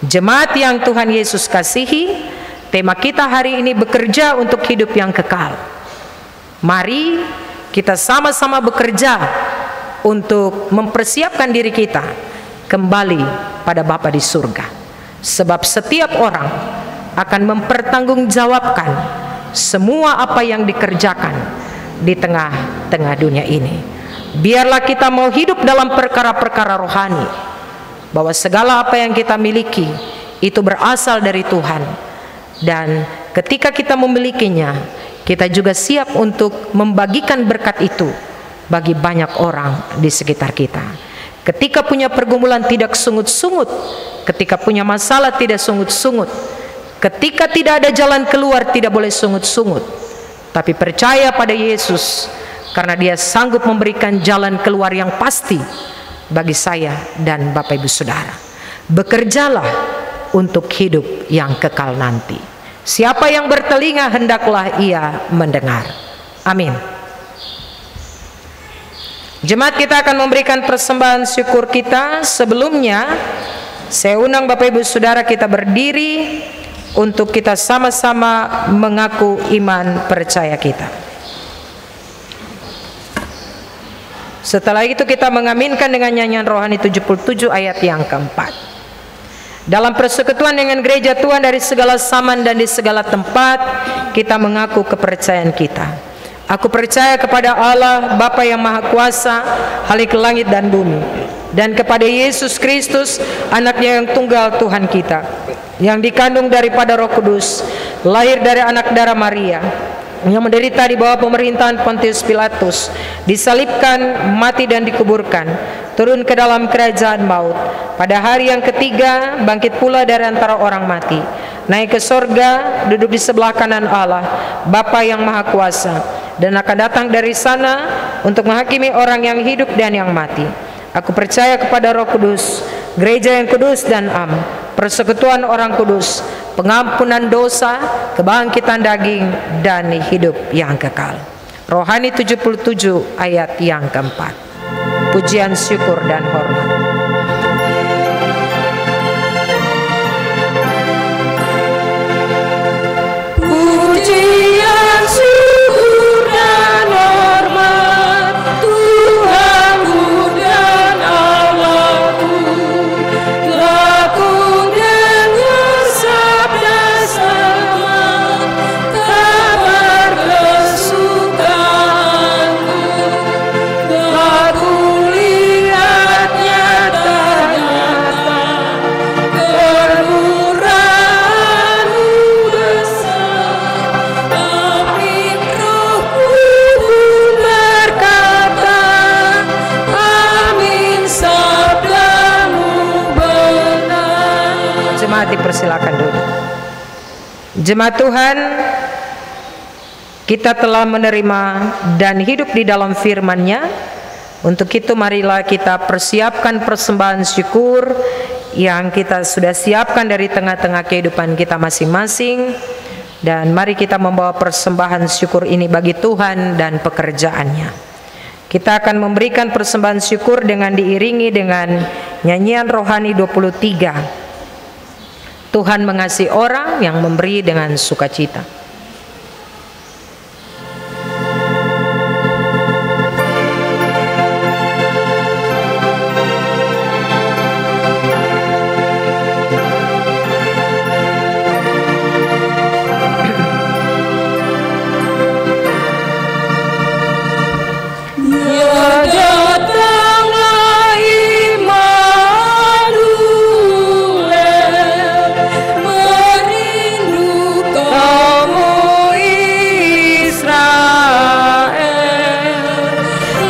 Jemaat yang Tuhan Yesus kasihi, tema kita hari ini bekerja untuk hidup yang kekal. Mari kita sama-sama bekerja untuk mempersiapkan diri kita kembali pada Bapa di surga. Sebab setiap orang akan mempertanggungjawabkan semua apa yang dikerjakan di tengah-tengah dunia ini. Biarlah kita mau hidup dalam perkara-perkara rohani, bahwa segala apa yang kita miliki itu berasal dari Tuhan. Dan ketika kita memilikinya, kita juga siap untuk membagikan berkat itu bagi banyak orang di sekitar kita. Ketika punya pergumulan tidak sungut-sungut, ketika punya masalah tidak sungut-sungut, ketika tidak ada jalan keluar tidak boleh sungut-sungut, tapi percaya pada Yesus, karena Dia sanggup memberikan jalan keluar yang pasti bagi saya dan Bapak Ibu Saudara. Bekerjalah untuk hidup yang kekal nanti. Siapa yang bertelinga hendaklah ia mendengar. Amin. Jemaat, kita akan memberikan persembahan syukur kita. Sebelumnya saya undang Bapak Ibu Saudara kita berdiri untuk kita sama-sama mengaku iman percaya kita. Setelah itu kita mengaminkan dengan nyanyian rohani 77 ayat yang keempat. Dalam persekutuan dengan gereja Tuhan dari segala zaman dan di segala tempat, kita mengaku kepercayaan kita. Aku percaya kepada Allah, Bapa yang Maha Kuasa, Khalik langit dan bumi, dan kepada Yesus Kristus, anaknya yang tunggal Tuhan kita, yang dikandung daripada Roh Kudus, lahir dari anak darah Maria, yang menderita di bawah pemerintahan Pontius Pilatus, disalibkan, mati dan dikuburkan, turun ke dalam kerajaan maut, pada hari yang ketiga bangkit pula dari antara orang mati, naik ke sorga, duduk di sebelah kanan Allah, Bapa yang Maha Kuasa, dan akan datang dari sana untuk menghakimi orang yang hidup dan yang mati. Aku percaya kepada Roh Kudus, gereja yang kudus dan am, persekutuan orang kudus, pengampunan dosa, kebangkitan daging, dan hidup yang kekal. Rohani 77 ayat yang keempat. Pujian, syukur, dan hormat. Pujian, syukur, dan hormat Tuhanku dan Allahku, telah ku dengar sabda selamat, kabar kesukaanmu, telah ku lihat nyata-nyata kemurahan-Mu besar. Amin, rohku pun berkata, amin, sabda-Mu benar. Jemaat dipersilakan duduk. Jemaat Tuhan, kita telah menerima dan hidup di dalam firman-Nya. Untuk itu marilah kita persiapkan persembahan syukur yang kita sudah siapkan dari tengah-tengah kehidupan kita masing-masing. Dan mari kita membawa persembahan syukur ini bagi Tuhan dan pekerjaannya. Kita akan memberikan persembahan syukur dengan diiringi dengan nyanyian rohani 23. Tuhan mengasihi orang yang memberi dengan sukacita. Ya datanglah Immanuel, merindu kamu Israel,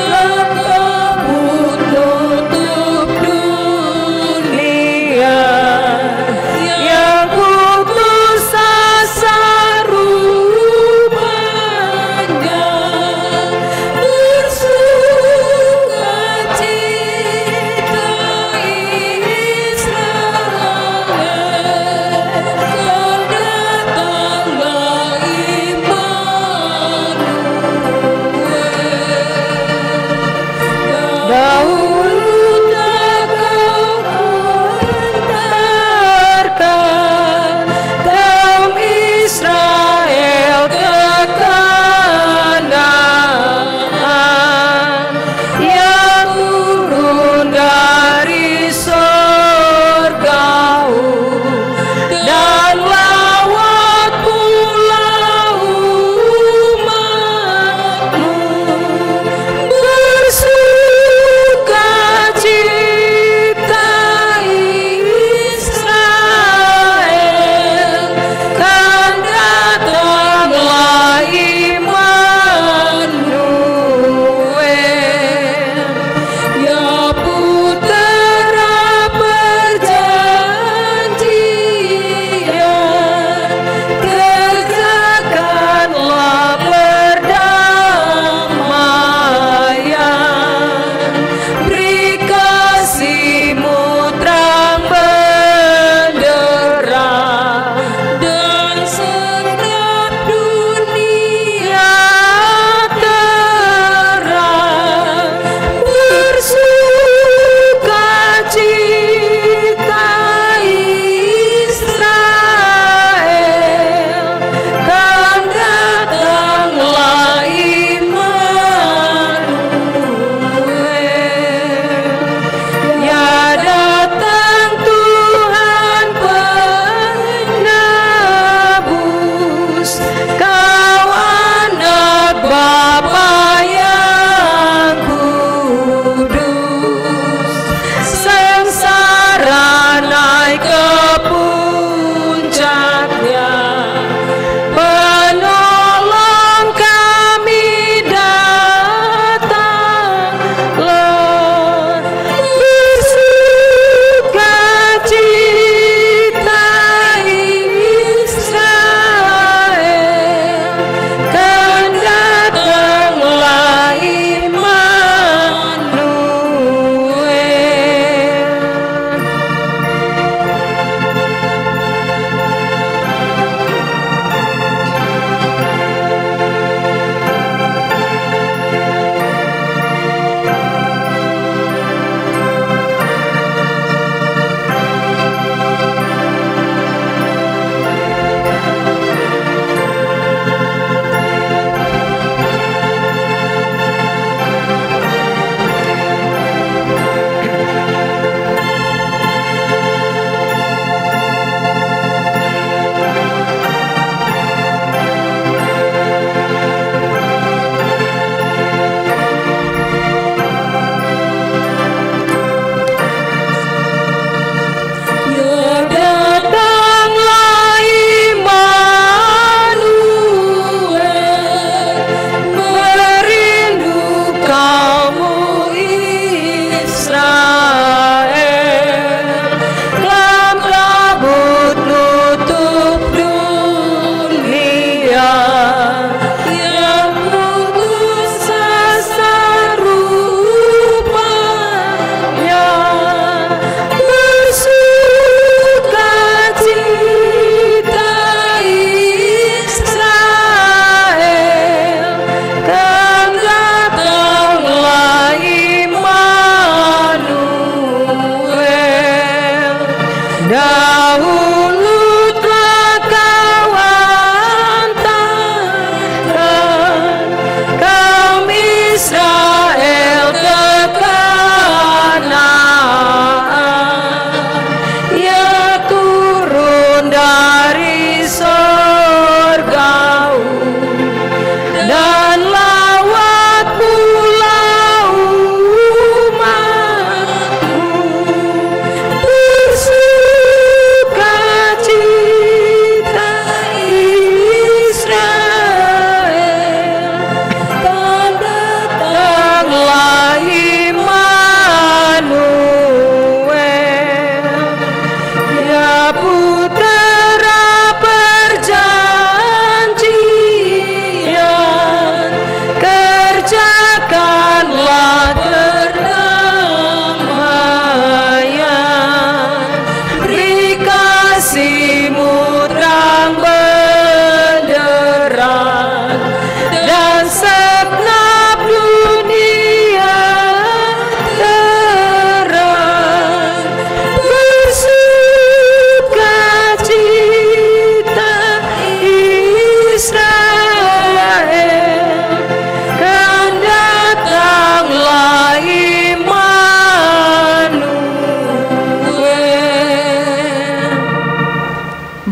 langkah penutup dunia, yang putus asa rupanya, bersukacita Israel, kan datanglah Immanuel. Dahulu tak kau hantarkan kaum Israel ke Kanaan, yang turun dari sorga dan lawat pula umat-Mu, bersukacita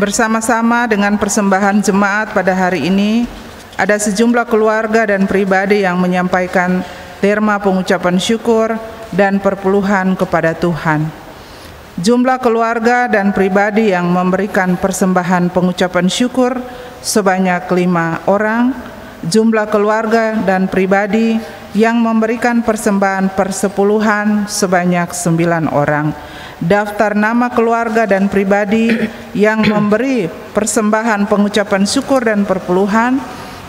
Bersama-sama dengan persembahan jemaat pada hari ini, ada sejumlah keluarga dan pribadi yang menyampaikan terma pengucapan syukur dan perpuluhan kepada Tuhan. Jumlah keluarga dan pribadi yang memberikan persembahan pengucapan syukur sebanyak 5 orang. Jumlah keluarga dan pribadi yang memberikan persembahan persepuluhan sebanyak 9 orang. Daftar nama keluarga dan pribadi yang memberi persembahan pengucapan syukur dan perpuluhan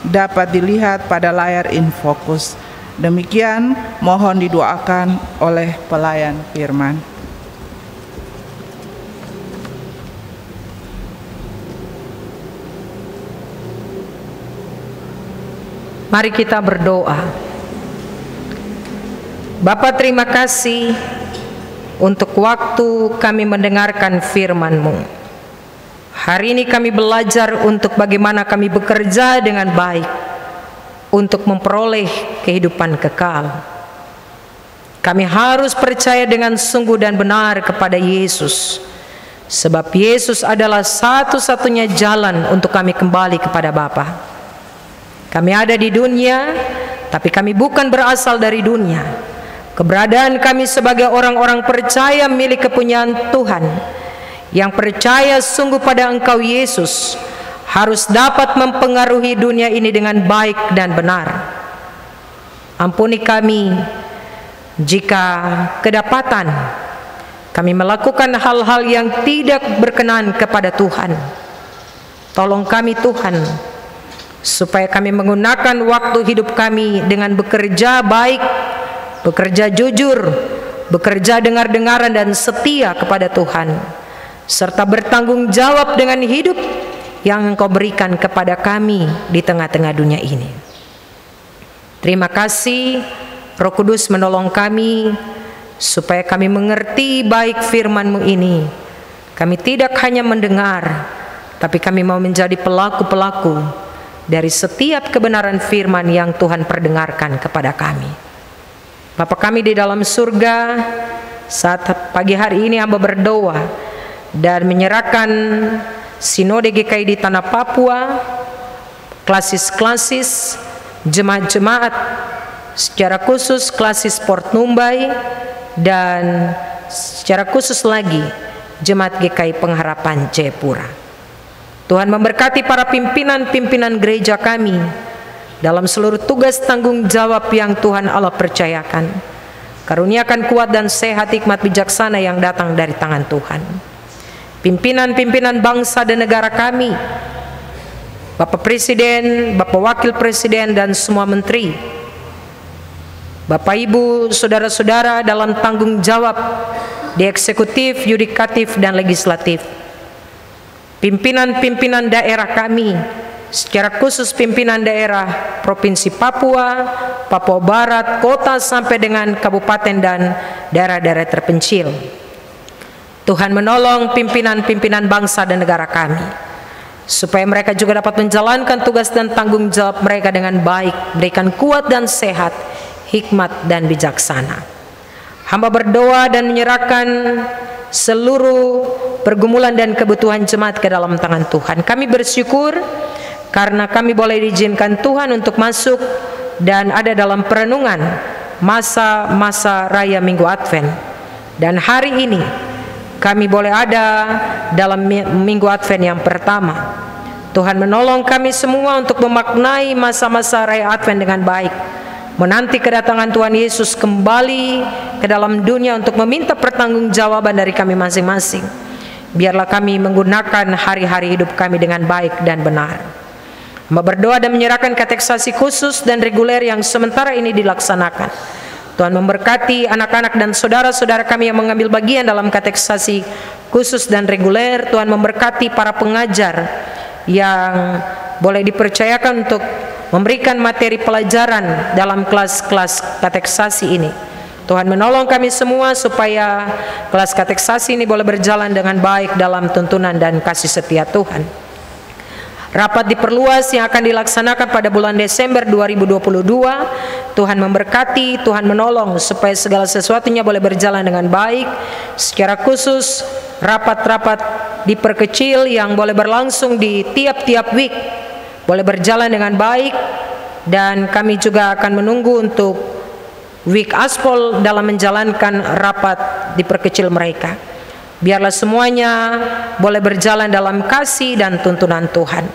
dapat dilihat pada layar InFokus. Demikian mohon didoakan oleh pelayan firman. Mari kita berdoa. Bapa, terima kasih untuk waktu kami mendengarkan firman-Mu. Hari ini kami belajar untuk bagaimana kami bekerja dengan baik untuk memperoleh kehidupan kekal. Kami harus percaya dengan sungguh dan benar kepada Yesus, sebab Yesus adalah satu-satunya jalan untuk kami kembali kepada Bapa. Kami ada di dunia, tapi kami bukan berasal dari dunia. Keberadaan kami sebagai orang-orang percaya milik kepunyaan Tuhan, yang percaya sungguh pada Engkau Yesus, harus dapat mempengaruhi dunia ini dengan baik dan benar. Ampuni kami jika kedapatan kami melakukan hal-hal yang tidak berkenan kepada Tuhan. Tolong kami Tuhan, supaya kami menggunakan waktu hidup kami dengan bekerja baik, bekerja jujur, bekerja dengar-dengaran dan setia kepada Tuhan, serta bertanggung jawab dengan hidup yang Engkau berikan kepada kami di tengah-tengah dunia ini. Terima kasih, Roh Kudus menolong kami supaya kami mengerti baik firman-Mu ini. Kami tidak hanya mendengar, tapi kami mau menjadi pelaku-pelaku dari setiap kebenaran firman yang Tuhan perdengarkan kepada kami. Bapa kami di dalam surga, saat pagi hari ini hamba berdoa dan menyerahkan Sinode GKI di Tanah Papua, klasis-klasis, jemaat-jemaat, secara khusus klasis Port Numbai, dan secara khusus lagi Jemaat GKI Pengharapan Jayapura. Tuhan memberkati para pimpinan-pimpinan gereja kami dalam seluruh tugas tanggung jawab yang Tuhan Allah percayakan. Karuniakan kuat dan sehat, hikmat bijaksana yang datang dari tangan Tuhan. Pimpinan-pimpinan bangsa dan negara kami, Bapak Presiden, Bapak Wakil Presiden, dan semua menteri, Bapak Ibu, saudara-saudara dalam tanggung jawab di eksekutif, yudikatif, dan legislatif, pimpinan-pimpinan daerah kami, secara khusus pimpinan daerah Provinsi Papua, Papua Barat, kota sampai dengan kabupaten dan daerah-daerah terpencil. Tuhan menolong pimpinan-pimpinan bangsa dan negara kami, supaya mereka juga dapat menjalankan tugas dan tanggung jawab mereka dengan baik, berikan kuat dan sehat, hikmat dan bijaksana. Hamba berdoa dan menyerahkan seluruh pergumulan dan kebutuhan jemaat ke dalam tangan Tuhan. Kami bersyukur karena kami boleh diizinkan Tuhan untuk masuk dan ada dalam perenungan masa-masa raya Minggu Advent. Dan hari ini kami boleh ada dalam Minggu Advent yang pertama. Tuhan menolong kami semua untuk memaknai masa-masa raya Advent dengan baik, menanti kedatangan Tuhan Yesus kembali ke dalam dunia untuk meminta pertanggungjawaban dari kami masing-masing. Biarlah kami menggunakan hari-hari hidup kami dengan baik dan benar. Berdoa dan menyerahkan kateksasi khusus dan reguler yang sementara ini dilaksanakan. Tuhan memberkati anak-anak dan saudara-saudara kami yang mengambil bagian dalam kateksasi khusus dan reguler. Tuhan memberkati para pengajar yang boleh dipercayakan untuk memberikan materi pelajaran dalam kelas-kelas kateksasi ini. Tuhan menolong kami semua supaya kelas kateksasi ini boleh berjalan dengan baik dalam tuntunan dan kasih setia Tuhan. Rapat diperluas yang akan dilaksanakan pada bulan Desember 2022, Tuhan memberkati, Tuhan menolong supaya segala sesuatunya boleh berjalan dengan baik. Secara khusus rapat-rapat diperkecil yang boleh berlangsung di tiap-tiap week boleh berjalan dengan baik, dan kami juga akan menunggu untuk week Aspol dalam menjalankan rapat diperkecil mereka. Biarlah semuanya boleh berjalan dalam kasih dan tuntunan Tuhan.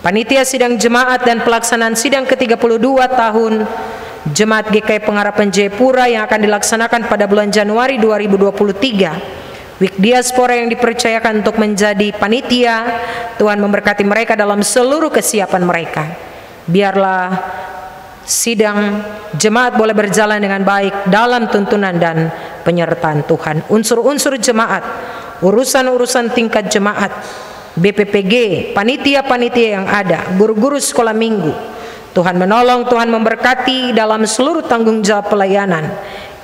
Panitia sidang jemaat dan pelaksanaan sidang ke-32 tahun Jemaat GKI Pengharapan Jayapura yang akan dilaksanakan pada bulan Januari 2023. Week Diaspora yang dipercayakan untuk menjadi panitia, Tuhan memberkati mereka dalam seluruh kesiapan mereka. Biarlah sidang jemaat boleh berjalan dengan baik dalam tuntunan dan penyertaan Tuhan. Unsur-unsur jemaat, urusan-urusan tingkat jemaat, BPPG, panitia-panitia yang ada, guru-guru sekolah minggu, Tuhan menolong, Tuhan memberkati dalam seluruh tanggung jawab pelayanan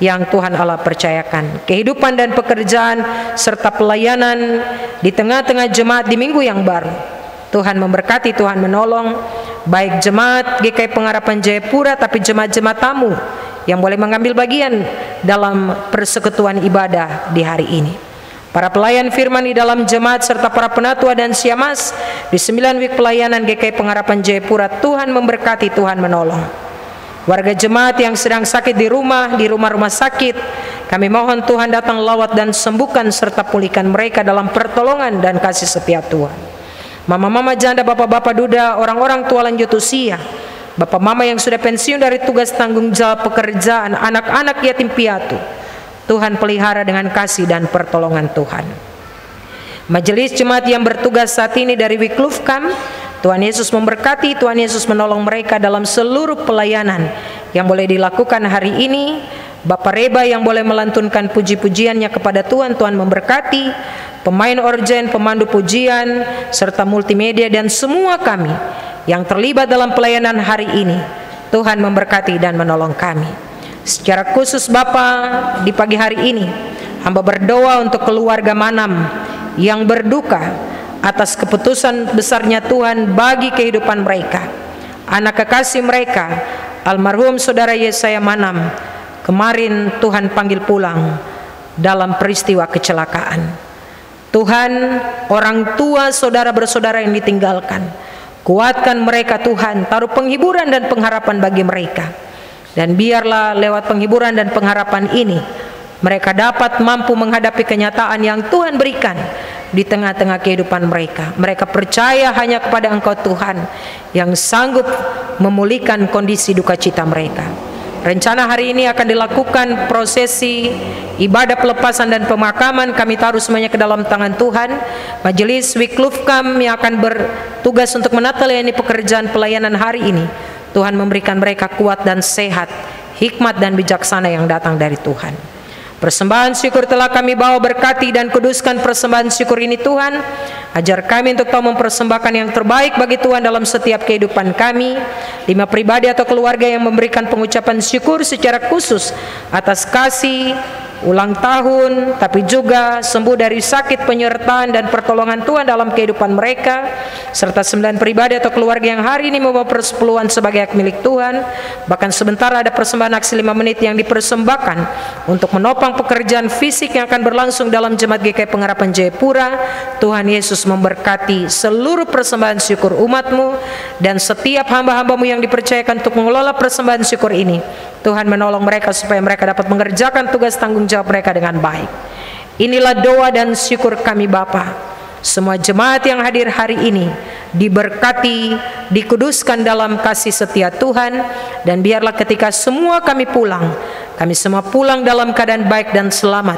yang Tuhan Allah percayakan. Kehidupan dan pekerjaan serta pelayanan di tengah-tengah jemaat di minggu yang baru, Tuhan memberkati, Tuhan menolong, baik jemaat GKI Pengharapan Jayapura tapi jemaat-jemaat tamu yang boleh mengambil bagian dalam persekutuan ibadah di hari ini. Para pelayan firman di dalam jemaat serta para penatua dan siamas di 9 week pelayanan GKI Pengharapan Jayapura, Tuhan memberkati, Tuhan menolong. Warga jemaat yang sedang sakit di rumah-rumah sakit, kami mohon Tuhan datang lawat dan sembuhkan serta pulihkan mereka dalam pertolongan dan kasih setia Tuhan. Mama-mama janda, bapak-bapak duda, orang-orang tua lanjut usia, bapak mama yang sudah pensiun dari tugas tanggung jawab pekerjaan, anak-anak yatim piatu, Tuhan pelihara dengan kasih dan pertolongan Tuhan. Majelis jemaat yang bertugas saat ini dari Wiklufkam, Tuhan Yesus memberkati, Tuhan Yesus menolong mereka dalam seluruh pelayanan yang boleh dilakukan hari ini. Bapak Reba yang boleh melantunkan puji-pujiannya kepada Tuhan, Tuhan memberkati. Pemain orgen, pemandu pujian, serta multimedia dan semua kami yang terlibat dalam pelayanan hari ini, Tuhan memberkati dan menolong kami. Secara khusus Bapa, di pagi hari ini hamba berdoa untuk keluarga Manam yang berduka atas keputusan besarnya Tuhan bagi kehidupan mereka. Anak kekasih mereka, almarhum saudara Yesaya Manam, kemarin Tuhan panggil pulang dalam peristiwa kecelakaan. Tuhan, orang tua saudara bersaudara yang ditinggalkan, kuatkan mereka Tuhan, taruh penghiburan dan pengharapan bagi mereka. Dan biarlah lewat penghiburan dan pengharapan ini mereka dapat mampu menghadapi kenyataan yang Tuhan berikan di tengah-tengah kehidupan mereka. Mereka percaya hanya kepada Engkau Tuhan yang sanggup memulihkan kondisi duka cita mereka. Rencana hari ini akan dilakukan prosesi ibadah pelepasan dan pemakaman. Kami taruh semuanya ke dalam tangan Tuhan. Majelis Wiklufkam yang akan bertugas untuk menata layani pekerjaan pelayanan hari ini, Tuhan memberikan mereka kuat dan sehat, hikmat dan bijaksana yang datang dari Tuhan. Persembahan syukur telah kami bawa, berkati dan kuduskan persembahan syukur ini Tuhan. Ajar kami untuk tahu mempersembahkan yang terbaik bagi Tuhan dalam setiap kehidupan kami. 5 pribadi atau keluarga yang memberikan pengucapan syukur secara khusus atas kasih ulang tahun, tapi juga sembuh dari sakit, penyertaan dan pertolongan Tuhan dalam kehidupan mereka, serta 9 pribadi atau keluarga yang hari ini membawa persepuluhan sebagai hak milik Tuhan. Bahkan sebentar ada persembahan aksi 5 menit yang dipersembahkan untuk menopang pekerjaan fisik yang akan berlangsung dalam Jemaat GKI Pengharapan Jayapura. Tuhan Yesus memberkati seluruh persembahan syukur umat-Mu dan setiap hamba-hamba-Mu yang dipercayakan untuk mengelola persembahan syukur ini. Tuhan menolong mereka supaya mereka dapat mengerjakan tugas tanggung jawab mereka dengan baik. Inilah doa dan syukur kami Bapa. Semua jemaat yang hadir hari ini diberkati, dikuduskan dalam kasih setia Tuhan, dan biarlah ketika semua kami pulang, kami semua pulang dalam keadaan baik dan selamat,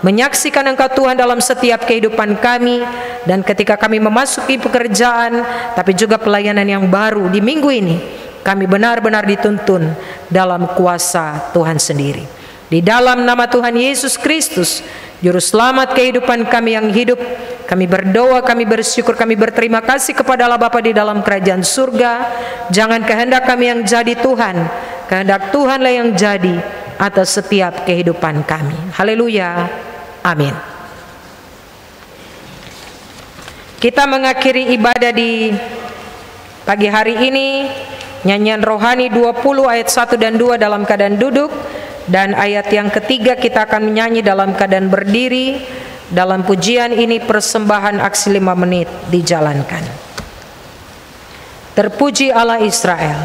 menyaksikan Engkau Tuhan dalam setiap kehidupan kami. Dan ketika kami memasuki pekerjaan tapi juga pelayanan yang baru di minggu ini, kami benar-benar dituntun dalam kuasa Tuhan sendiri. Di dalam nama Tuhan Yesus Kristus, Juru Selamat kehidupan kami yang hidup, kami berdoa, kami bersyukur, kami berterima kasih kepada Allah Bapa di dalam kerajaan surga. Jangan kehendak kami yang jadi Tuhan, kehendak Tuhanlah yang jadi atas setiap kehidupan kami. Haleluya, amin. Kita mengakhiri ibadah di pagi hari ini nyanyian rohani 20 ayat 1 dan 2 dalam keadaan duduk, dan ayat yang ketiga kita akan menyanyi dalam keadaan berdiri. Dalam pujian ini persembahan aksi 5 menit dijalankan. Terpuji Allah Israel.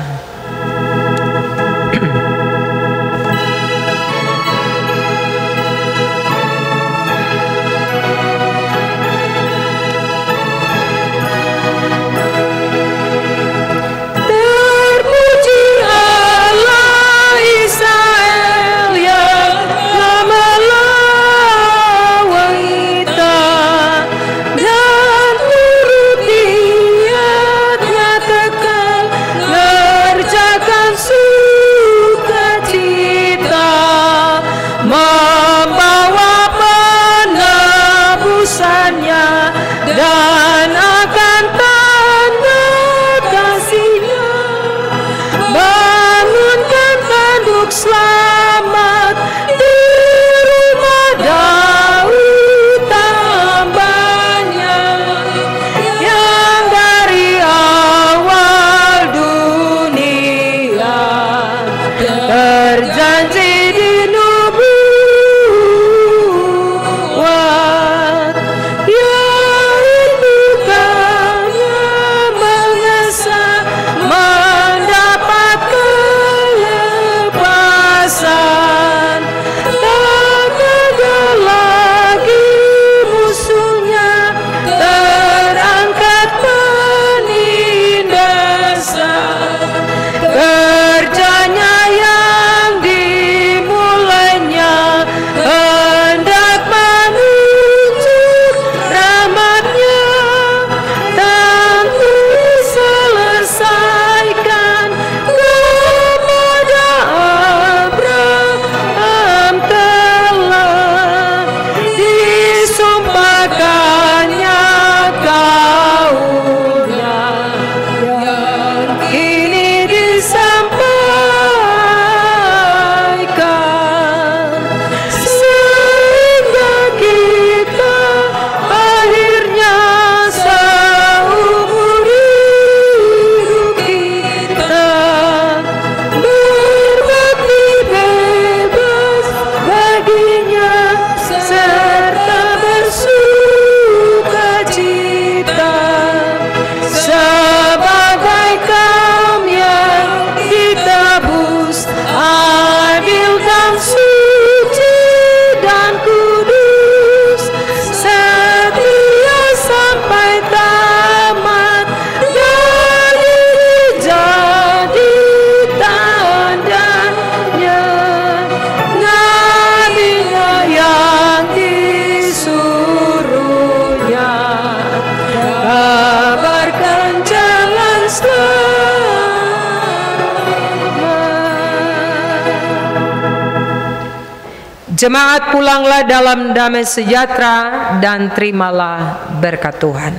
Jemaat, pulanglah dalam damai sejahtera dan terimalah berkat Tuhan.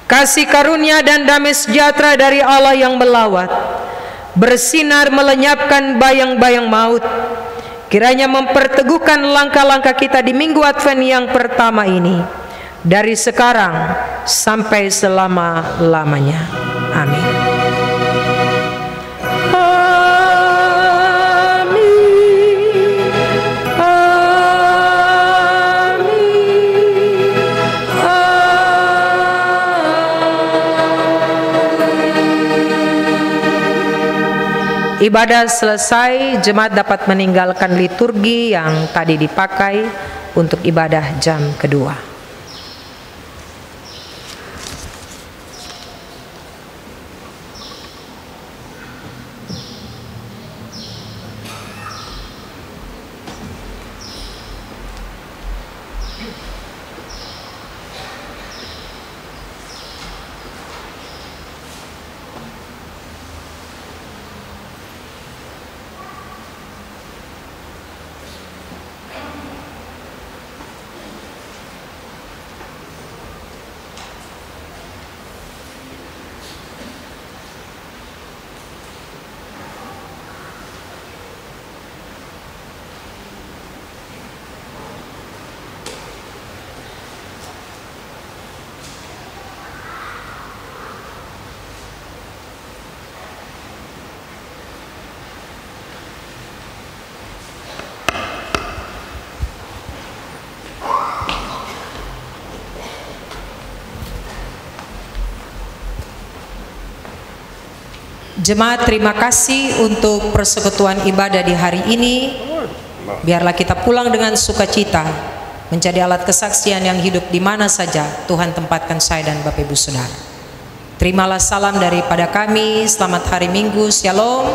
Kasih karunia dan damai sejahtera dari Allah yang melawat, bersinar melenyapkan bayang-bayang maut, kiranya memperteguhkan langkah-langkah kita di minggu Advent yang pertama ini, dari sekarang sampai selama-lamanya. Amin. Ibadah selesai, jemaat dapat meninggalkan liturgi yang tadi dipakai untuk ibadah jam kedua. Jemaat, terima kasih untuk persekutuan ibadah di hari ini. Biarlah kita pulang dengan sukacita, menjadi alat kesaksian yang hidup di mana saja Tuhan tempatkan saya dan Bapak Ibu Saudara. Terimalah salam daripada kami. Selamat hari Minggu. Shalom.